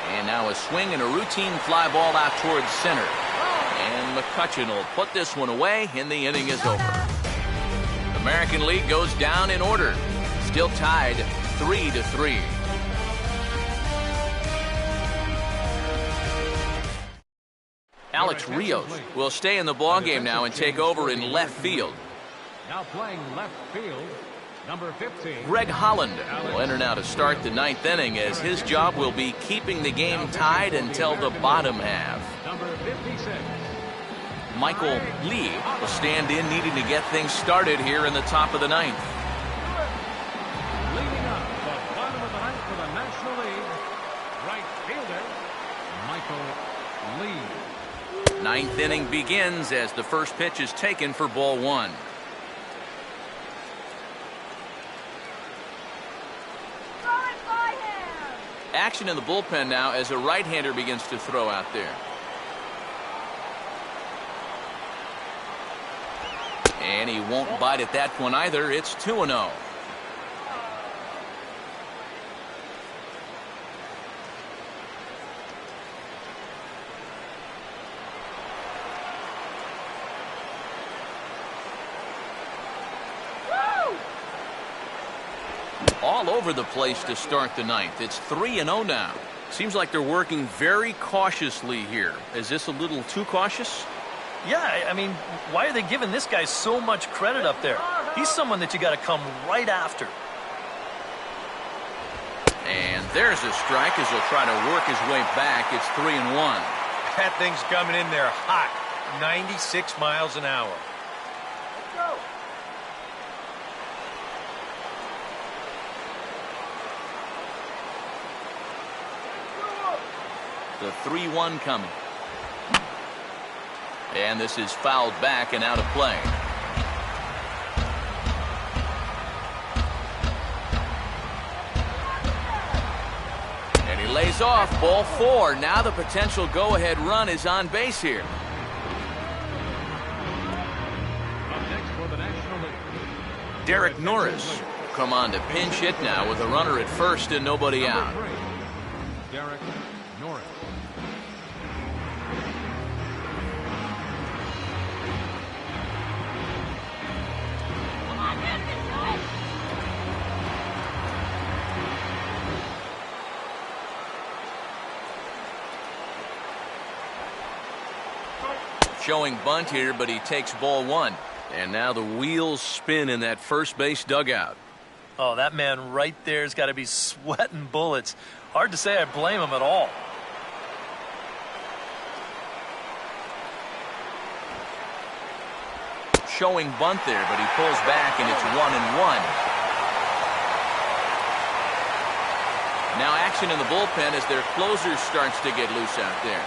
And now a swing and a routine fly ball out towards center. And McCutchen will put this one away, and the inning is over. American League goes down in order. Still tied 3-3. Alex Rios will stay in the ballgame now and take over in left field. Now playing left field, number 15. Greg Holland will enter now to start the 9th inning, as his job will be keeping the game tied until the bottom half. Number 56. Michael Lee will stand in, needing to get things started here in the top of the 9th. Leading up the bottom of the 9th for the National League, right fielder, Michael Lee. 9th inning begins as the first pitch is taken for ball 1. Action in the bullpen now as a right-hander begins to throw out there. And he won't bite at that one either. It's 2-0. All over the place to start the 9th. It's 3-0 now. Seems like they're working very cautiously here. Is this a little too cautious? Yeah, I mean, why are they giving this guy so much credit up there? He's someone that you got to come right after. And there's a strike as he'll try to work his way back. It's 3-1. That thing's coming in there hot. 96 miles an hour. The 3-1 coming. And this is fouled back and out of play. And he lays off. Ball 4. Now the potential go-ahead run is on base here. Derek Norris will come on to pinch hit now with a runner at first and nobody out. Number 3, Derek Norris. Showing bunt here, but he takes ball 1. And now the wheels spin in that first base dugout. Oh, that man right there's got to be sweating bullets. Hard to say I blame him at all. Showing bunt there, but he pulls back and it's 1-1. Now action in the bullpen as their closer starts to get loose out there.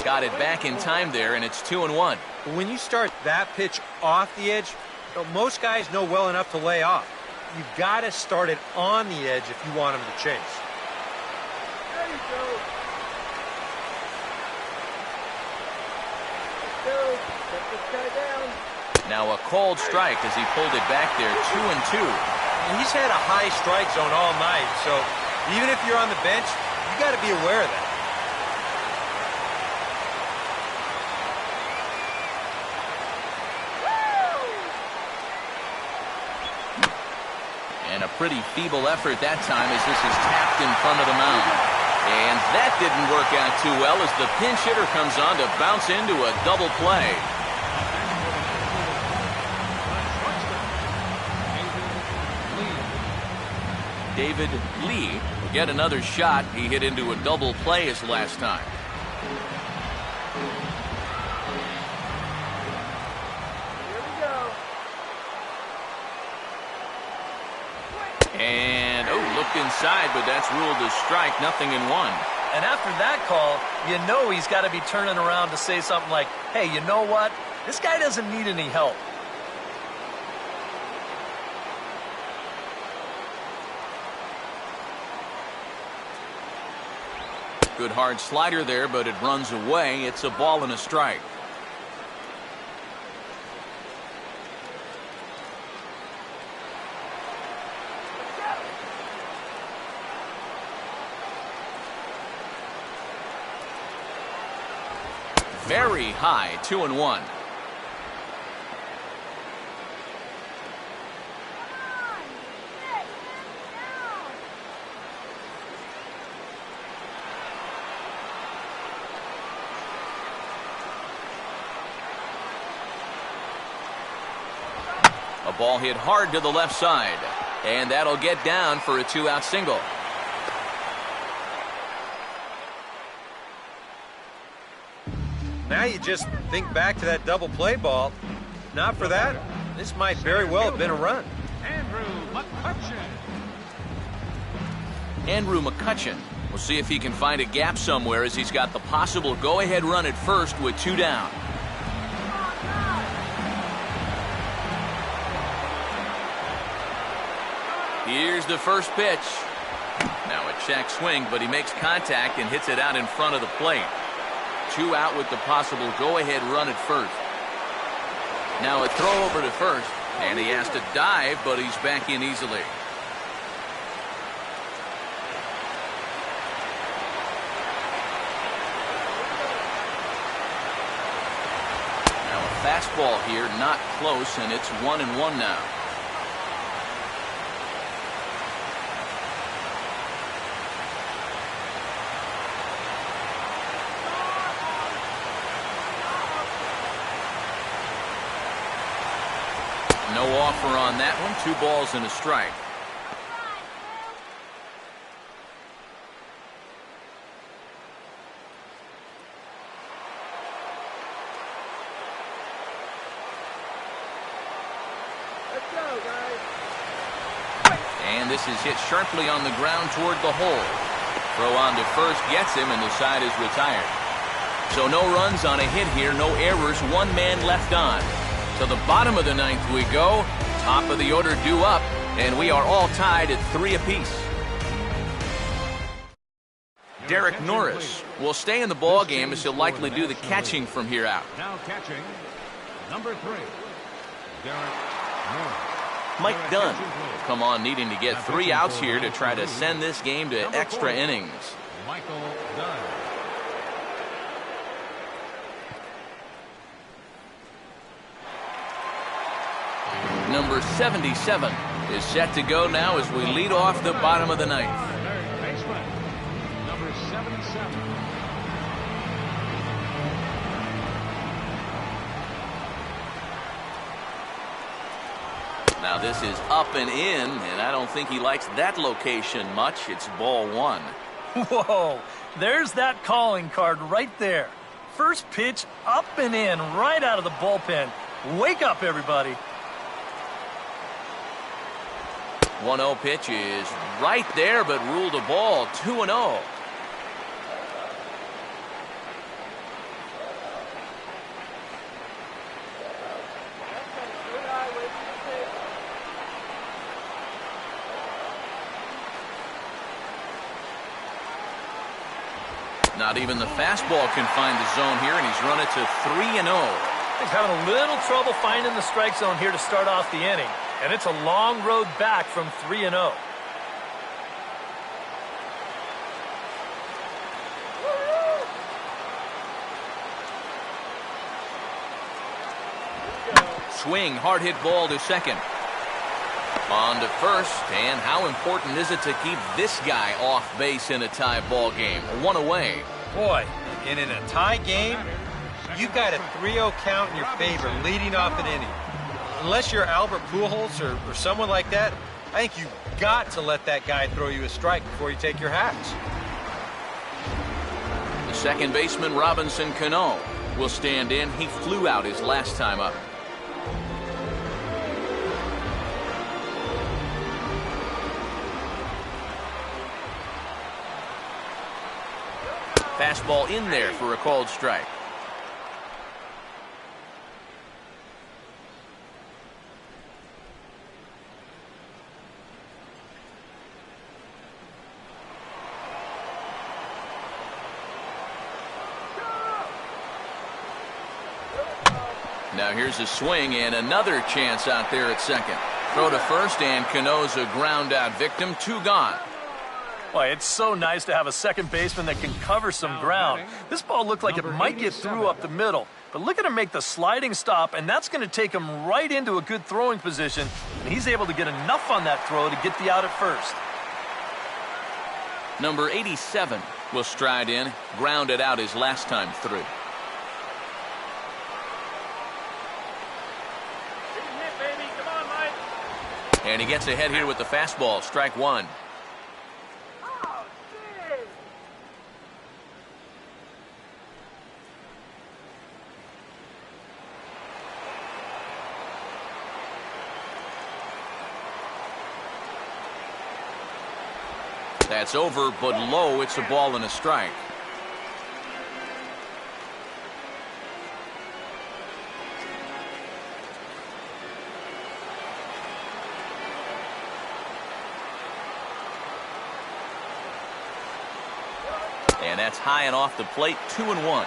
Got it back in time there, and it's 2-1. When you start that pitch off the edge, most guys know well enough to lay off. You've got to start it on the edge if you want him to chase. There you go. Let's go. Set this guy down. Now a called strike as he pulled it back there, 2-2. And he's had a high strike zone all night, so even if you're on the bench, you got to be aware of that. And a pretty feeble effort that time as this is tapped in front of the mound. And that didn't work out too well as the pinch hitter comes on to bounce into a double play. David Lee will get another shot. He hit into a double play his last time. And, looked inside, but that's ruled a strike, 0-1. And after that call, you know he's got to be turning around to say something like, hey, you know what? This guy doesn't need any help. Good hard slider there, but it runs away. It's a ball and a strike. Very high, 2-1. A ball hit hard to the left side, and that'll get down for a 2-out single. Now you just think back to that double play ball. Not for that, this might very well have been a run. Andrew McCutchen will see if he can find a gap somewhere as he's got the possible go-ahead run at first with 2 down. Here's the first pitch. Now a check swing, but he makes contact and hits it out in front of the plate. 2 out with the possible go-ahead run at first. Now a throw over to first, and he has to dive, but he's back in easily. Now a fastball here, not close, and it's 1-1 now. No offer on that one. 2 balls and a strike. Let's go, guys. And this is hit sharply on the ground toward the hole. Throw on to first gets him, and the side is retired. So no runs on a hit here, no errors, 1 man left on. To the bottom of the 9th we go. Top of the order due up, and we are all tied at 3 apiece. Derek Norris will stay in the ball game as he'll likely do the catching from here out. Now catching, number 3, Derek Norris. Mike Dunn will come on needing to get 3 outs here to try to send this game to extra innings. Michael Dunn. Number 77 is set to go now as we lead off the bottom of the ninth. Third baseman, number 77. Now this is up and in, and I don't think he likes that location much. It's ball 1. Whoa, there's that calling card right there. First pitch up and in right out of the bullpen. Wake up, everybody. 1-0 pitch is right there, but ruled a ball. 2-0. Not even the fastball can find the zone here, and he's run it to 3-0. He's having a little trouble finding the strike zone here to start off the inning. And it's a long road back from 3-0. Swing, hard hit ball to second. On to first, and how important is it to keep this guy off base in a tie ball game? 1 away. Boy, and in a tie game, you got a 3-0 count in your favor leading off an inning. Unless you're Albert Pujols or someone like that, I think you've got to let that guy throw you a strike before you take your hats. The second baseman, Robinson Cano, will stand in. He flew out his last time up. Fastball in there for a called strike. Now here's a swing and another chance out there at second. Throw to first, and Cano's a ground out victim. 2 gone. Boy, it's so nice to have a second baseman that can cover some ground. This ball looked like it might get through up the middle, but look at him make the sliding stop, and that's going to take him right into a good throwing position, and he's able to get enough on that throw to get the out at first. Number 87 will stride in, grounded out his last time through. And he gets ahead here with the fastball. Strike 1. That's over, but low. It's a ball and a strike. And that's high and off the plate. 2-1.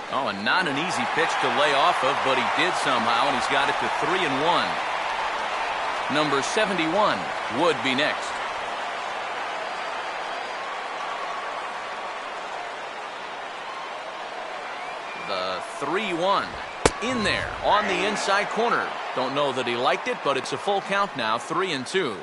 Oh, and not an easy pitch to lay off of, but he did somehow, and he's got it to 3-1. Number 71 would be next. The 3-1 in there on the inside corner. Don't know that he liked it, but it's a full count now. 3-2.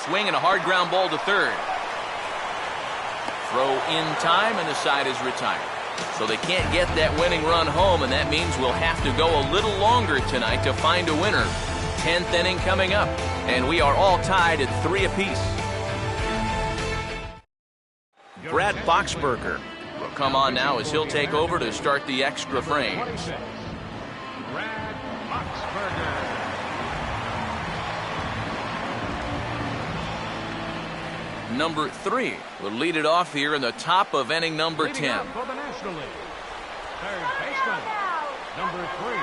Swing and a hard ground ball to third. Throw in time, and the side is retired. So they can't get that winning run home, and that means we'll have to go a little longer tonight to find a winner. 10th inning coming up, and we are all tied at 3 apiece. Brad Boxberger will come on now as he'll take over to start the extra frames. 26, Brad Boxberger. Number 3 will lead it off here in the top of inning number 10. Leading up for the National League, third baseman, number 3.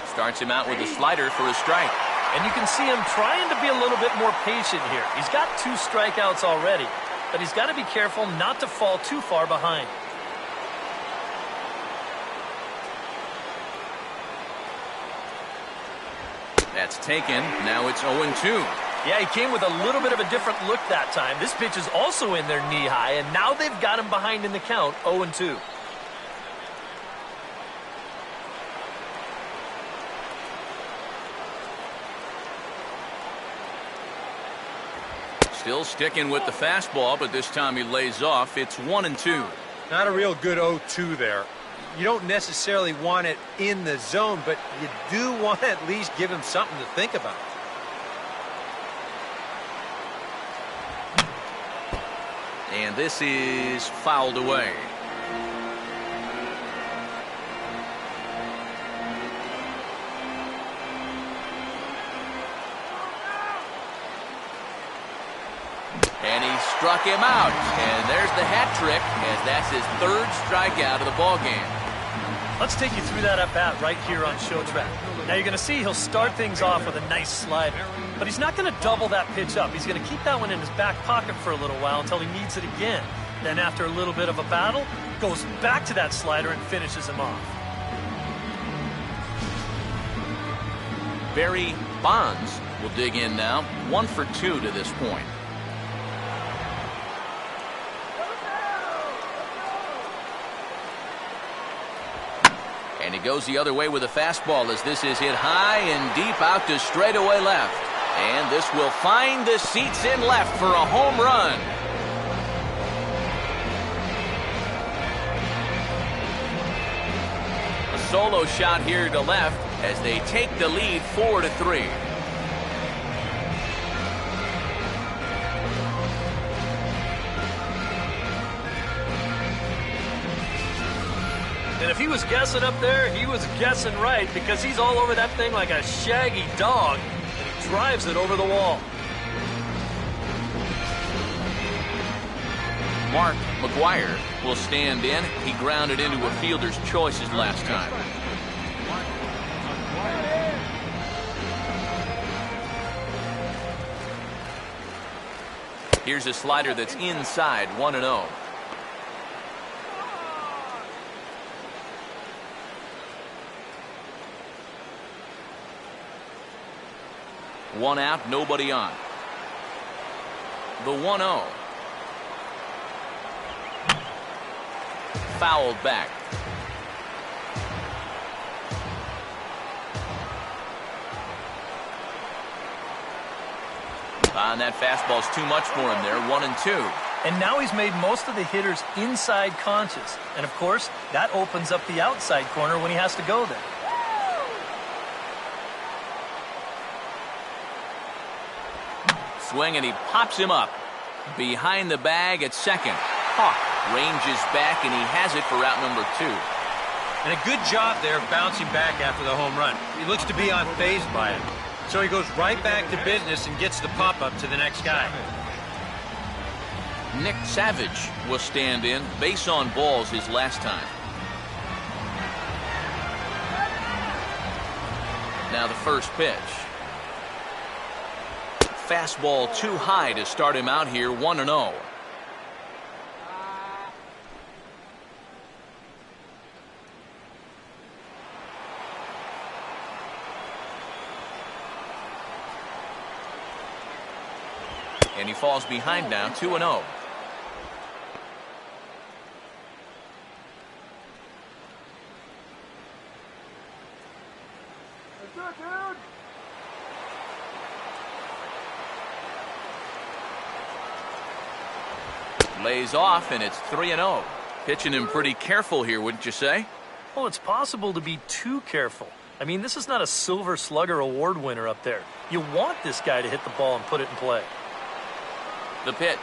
Starts him out with a slider for a strike. And you can see him trying to be a little bit more patient here. He's got 2 strikeouts already, but he's got to be careful not to fall too far behind. That's taken. Now it's 0-2. Yeah, he came with a little bit of a different look that time. This pitch is also in there knee high, and now they've got him behind in the count, 0-2. Still sticking with the fastball, but this time he lays off. It's 1-2. Not a real good 0-2 there. You don't necessarily want it in the zone, but you do want to at least give him something to think about. And this is fouled away. And he struck him out. And there's the hat trick, as that's his 3rd strikeout of the ballgame. Let's take you through that at-bat right here on Show Track. Now you're going to see he'll start things off with a nice slider. But he's not going to double that pitch up. He's going to keep that one in his back pocket for a little while until he needs it again. Then after a little bit of a battle, goes back to that slider and finishes him off. Barry Bonds will dig in now. 1 for 2 to this point. And he goes the other way with a fastball as this is hit high and deep out to straightaway left. And this will find the seats in left for a home run. A solo shot here to left as they take the lead 4-3. And if he was guessing up there, he was guessing right, because he's all over that thing like a shaggy dog, and he drives it over the wall. Mark McGuire will stand in. He grounded into a fielder's choice his last time. Here's a slider that's inside, 1-0. One out, nobody on. The 1-0. Fouled back. And that fastball's too much for him there, 1-2. And now he's made most of the hitters inside conscious. And of course, that opens up the outside corner when he has to go there. Swing, and he pops him up. Behind the bag at second. Hawk ranges back, and he has it for out number 2. And a good job there bouncing back after the home run. He looks to be unfazed by it. So he goes right back to business and gets the pop-up to the next guy. Nick Savage will stand in. Base on balls his last time. Now the first pitch. Fastball too high to start him out here, 1-0. And he falls behind now, 2-0. Lays off, and it's 3-0. Pitching him pretty careful here, wouldn't you say? Well, it's possible to be too careful. I mean, this is not a Silver Slugger award winner up there. You want this guy to hit the ball and put it in play. The pitch.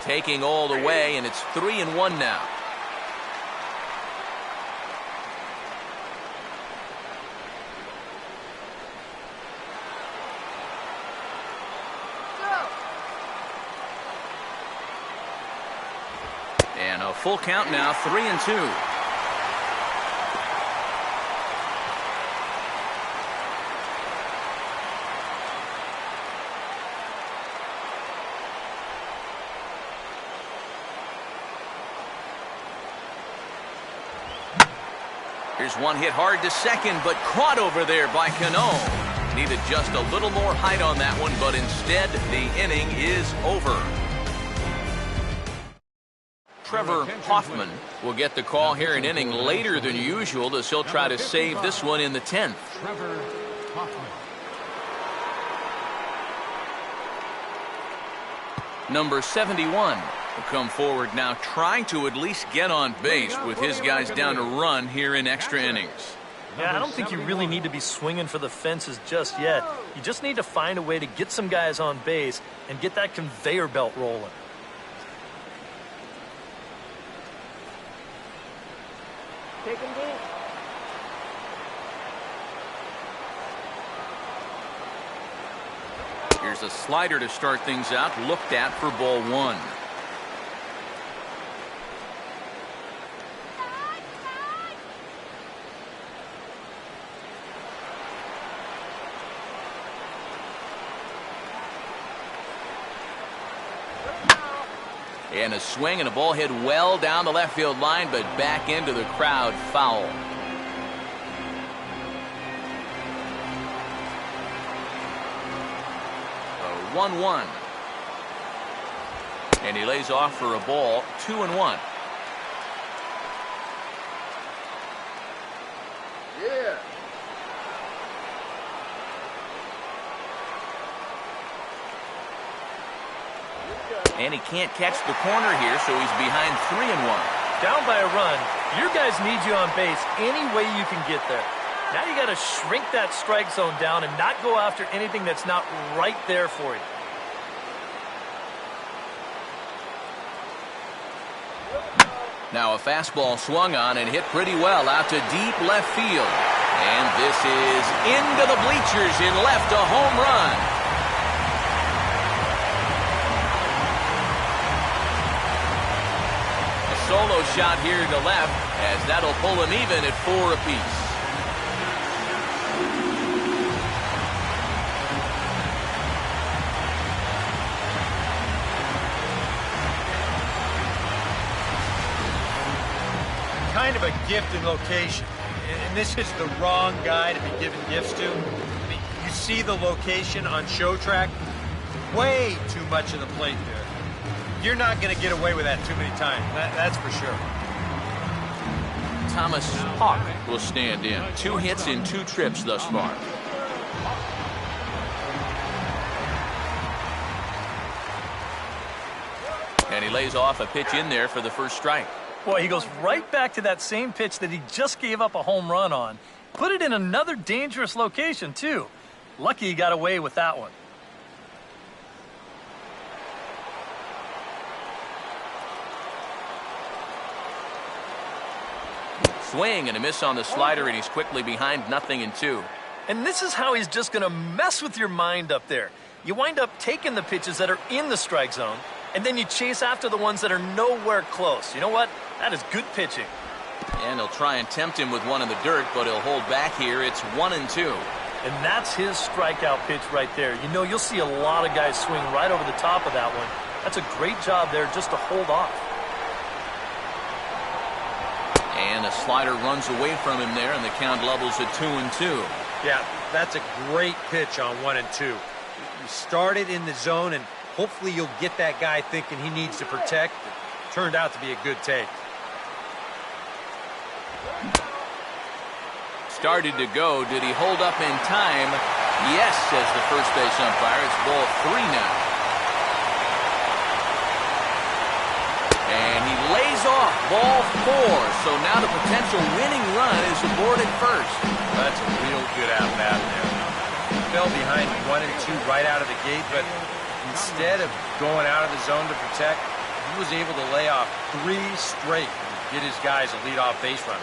taking all the way, and it's 3-1 now. And a full count now, 3-2. Here's one hit hard to second, but caught over there by Cano. Needed just a little more height on that one, but instead the inning is over. Trevor Hoffman will get the call here, an inning later than usual, as he'll try to save this one in the 10th. Trevor Hoffman. Number 71 will come forward now, trying to at least get on base with his guys down to run here in extra innings. Yeah, I don't think you really need to be swinging for the fences just yet. You just need to find a way to get some guys on base and get that conveyor belt rolling. Take him deep. Here's a slider to start things out, looked at for ball one. And a swing and a ball hit well down the left field line, but back into the crowd, foul. A 1-1. And he lays off for a ball, 2-1. Yeah. And he can't catch the corner here, so he's behind 3-1. Down by a run, your guys need you on base any way you can get there. Now you got to shrink that strike zone down and not go after anything that's not right there for you. Now a fastball swung on and hit pretty well out to deep left field. And this is into the bleachers in left, a home run. Solo shot here to left, as that'll pull him even at 4 apiece. Kind of a gift in location, and this is the wrong guy to be giving gifts to. I mean, you see the location on show track, way too much of the plate there. You're not going to get away with that too many times. That's for sure. Thomas Hawk will stand in. 2 hits in 2 trips thus far. And he lays off a pitch in there for the first strike. Boy, he goes right back to that same pitch that he just gave up a home run on. Put it in another dangerous location, too. Lucky he got away with that one. Swing and a miss on the slider, and he's quickly behind 0-2. And this is how he's just going to mess with your mind up there. You wind up taking the pitches that are in the strike zone, and then you chase after the ones that are nowhere close. You know what? That is good pitching. And he'll try and tempt him with one in the dirt, but he'll hold back here. It's 1-2. And that's his strikeout pitch right there. You know, you'll see a lot of guys swing right over the top of that one. That's a great job there just to hold off. And a slider runs away from him there, and the count levels at 2-2. Yeah, that's a great pitch on 1-2. You started in the zone, and hopefully you'll get that guy thinking he needs to protect. It turned out to be a good take. Started to go. Did he hold up in time? Yes, says the first base umpire. It's ball 3 now. And he lays off ball 4. So now the potential winning run is aboard at first. That's a real good at-bat there. He fell behind 1-2 right out of the gate, but instead of going out of the zone to protect, He was able to lay off 3 straight and get his guys a leadoff base runner.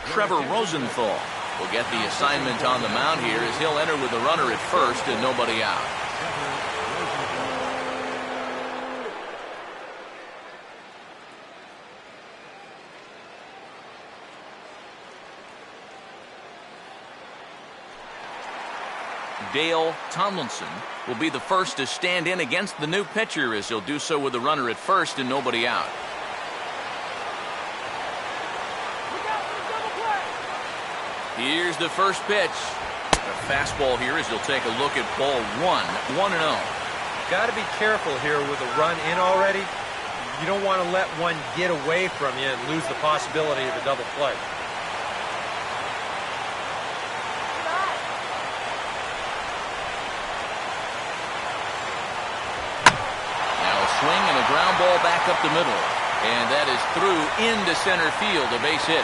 Trevor Rosenthal will get the assignment on the mound here as he'll enter with a runner at first and nobody out. Dale Tomlinson will be the first to stand in against the new pitcher as he'll do so with a runner at first and nobody out. Here's the first pitch. A fastball here as he'll take a look at ball 1-0. Got to be careful here with a run in already. You don't want to let one get away from you and lose the possibility of a double play. Swing and a ground ball back up the middle. And that is through into center field, a base hit.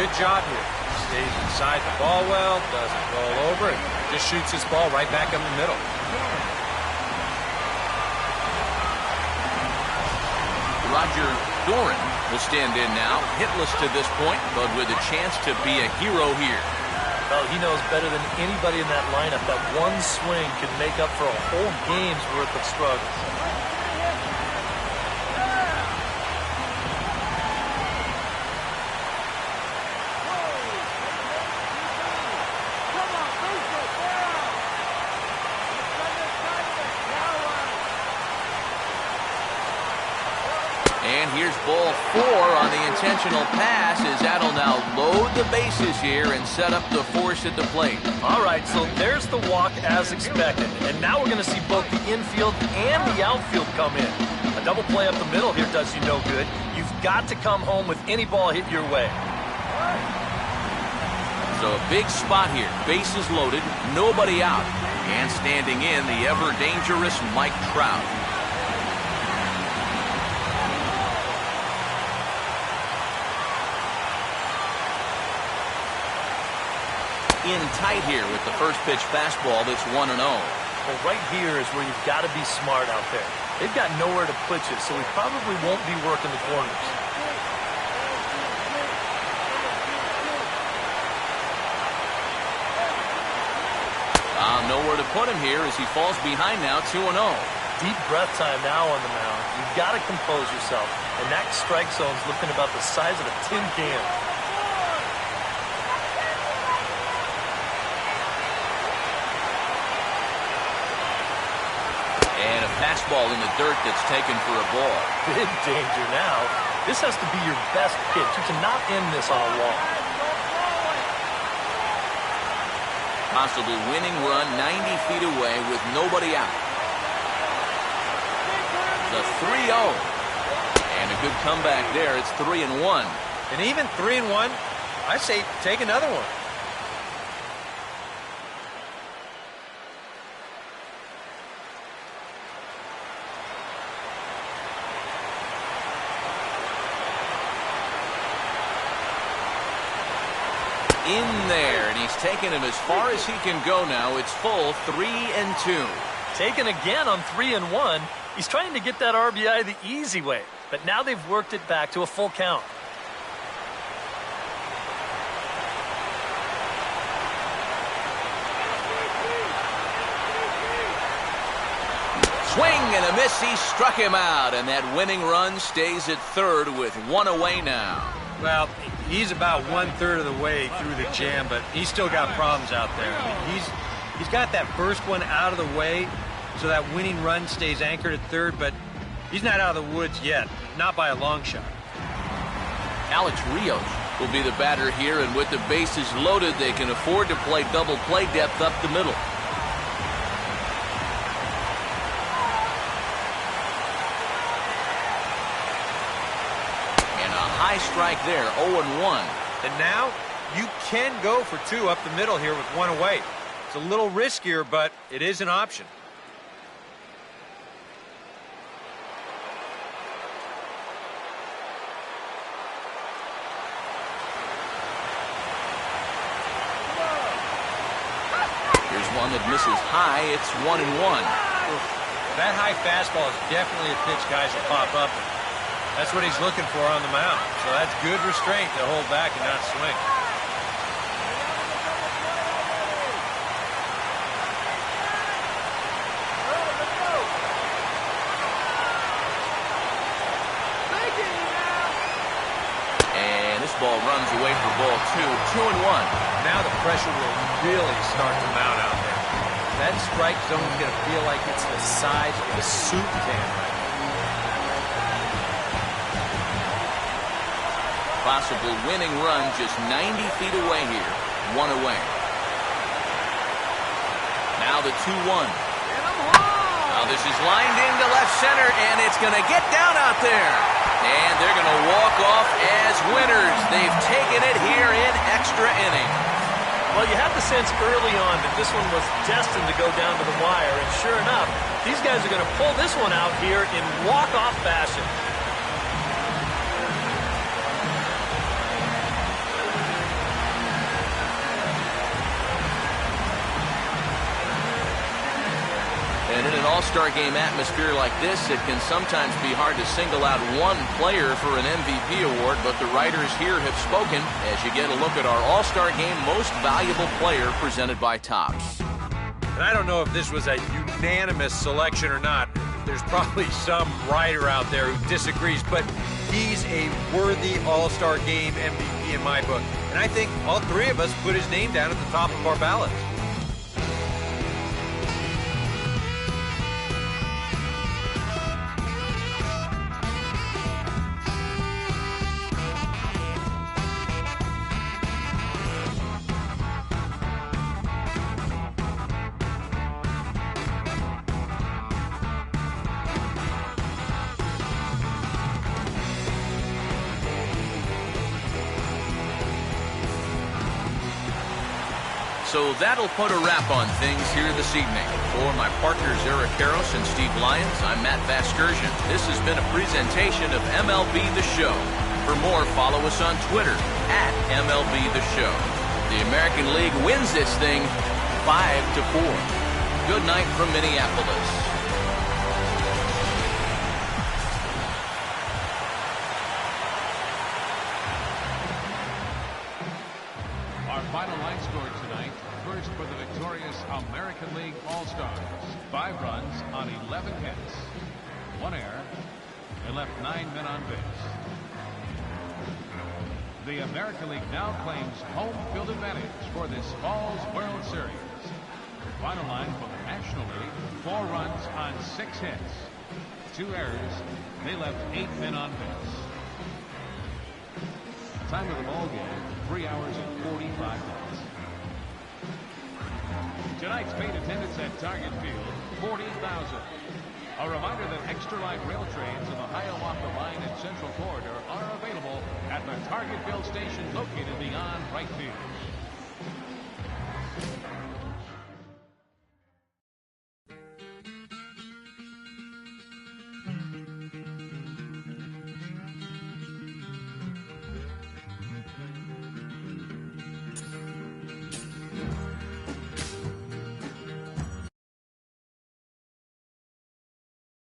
Good job here. Stays inside the ball well, doesn't roll over, and just shoots this ball right back up the middle. Roger Doran will stand in now, hitless to this point, but with a chance to be a hero here. Well, he knows better than anybody in that lineup that one swing can make up for a whole game's worth of struggle. And here's ball 4 on the intentional pass as that'll now load the bases here and set up the force at the plate. All right, so there's the walk as expected. And now we're going to see both the infield and the outfield come in. A double play up the middle here does you no good. You've got to come home with any ball hit your way. So a big spot here. Bases loaded, nobody out. And standing in, the ever-dangerous Mike Trout. In tight here with the first pitch fastball that's 1-0. Well, right here is where you've got to be smart out there. They've got nowhere to put you, so we probably won't be working the corners. Nowhere to put him here as he falls behind now, 2-0. Deep breath time now on the mound. You've got to compose yourself, and that strike zone's looking about the size of a tin can. And a fastball in the dirt that's taken for a ball. Big danger now. This has to be your best pitch. You cannot end this on a walk. Possible winning run 90 feet away with nobody out. The 3-0. And a good comeback there. It's 3-1. And even 3-1, I say take another one. In there, and he's taken him as far as he can go now. It's full 3-2. Taken again on 3-1. He's trying to get that RBI the easy way, but now they've worked it back to a full count. Swing and a miss. He struck him out, and that winning run stays at third with one away now. Well, he's about 1/3 of the way through the jam, but he's still got problems out there. I mean, he's got that first one out of the way, so that winning run stays anchored at third, but he's not out of the woods yet, not by a long shot. Alex Rios will be the batter here, and with the bases loaded, they can afford to play double play depth up the middle. High strike there, 0-1. And now you can go for 2 up the middle here with 1 away. It's a little riskier, but it is an option. one that misses high. It's 1-1. That high fastball is definitely a pitch guys will pop up. That's what he's looking for on the mound. So that's good restraint to hold back and not swing. And this ball runs away for ball 2. 2-1. Now the pressure will really start to mount out there. That strike zone is going to feel like it's the size of a soup can right now. Possible winning run just 90 feet away here. 1 away. Now the 2-1. Now this is lined into left center, and it's going to get down out there. And they're going to walk off as winners. They've taken it here in extra innings. Well, you had the sense early on that this one was destined to go down to the wire, and sure enough, these guys are going to pull this one out here in walk-off fashion. And in an all-star game atmosphere like this, it can sometimes be hard to single out one player for an MVP award, but the writers here have spoken as you get a look at our all-star game most valuable player presented by Topps. And I don't know if this was a unanimous selection or not. There's probably some writer out there who disagrees, but he's a worthy all-star game MVP in my book. And I think all three of us put his name down at the top of our ballots. So that'll put a wrap on things here this evening. For my partners Eric Karros and Steve Lyons, I'm Matt Vasgersian. This has been a presentation of MLB The Show. For more, follow us on Twitter at MLB The Show. The American League wins this thing 5-4. Good night from Minneapolis. Our final line score tonight. First for the victorious American League All Stars. 5 runs on 11 hits. 1 error. They left 9 men on base. The American League now claims home field advantage for this fall's World Series. Final line for the National League. 4 runs on 6 hits. 2 errors. They left 8 men on base. Time of the ball game, 3 hours and 45 minutes. Tonight's paid attendance at Target Field, 40,000. A reminder that extra light rail trains in the Hiawatha Line and Central Corridor are available at the Target Field station located beyond right field.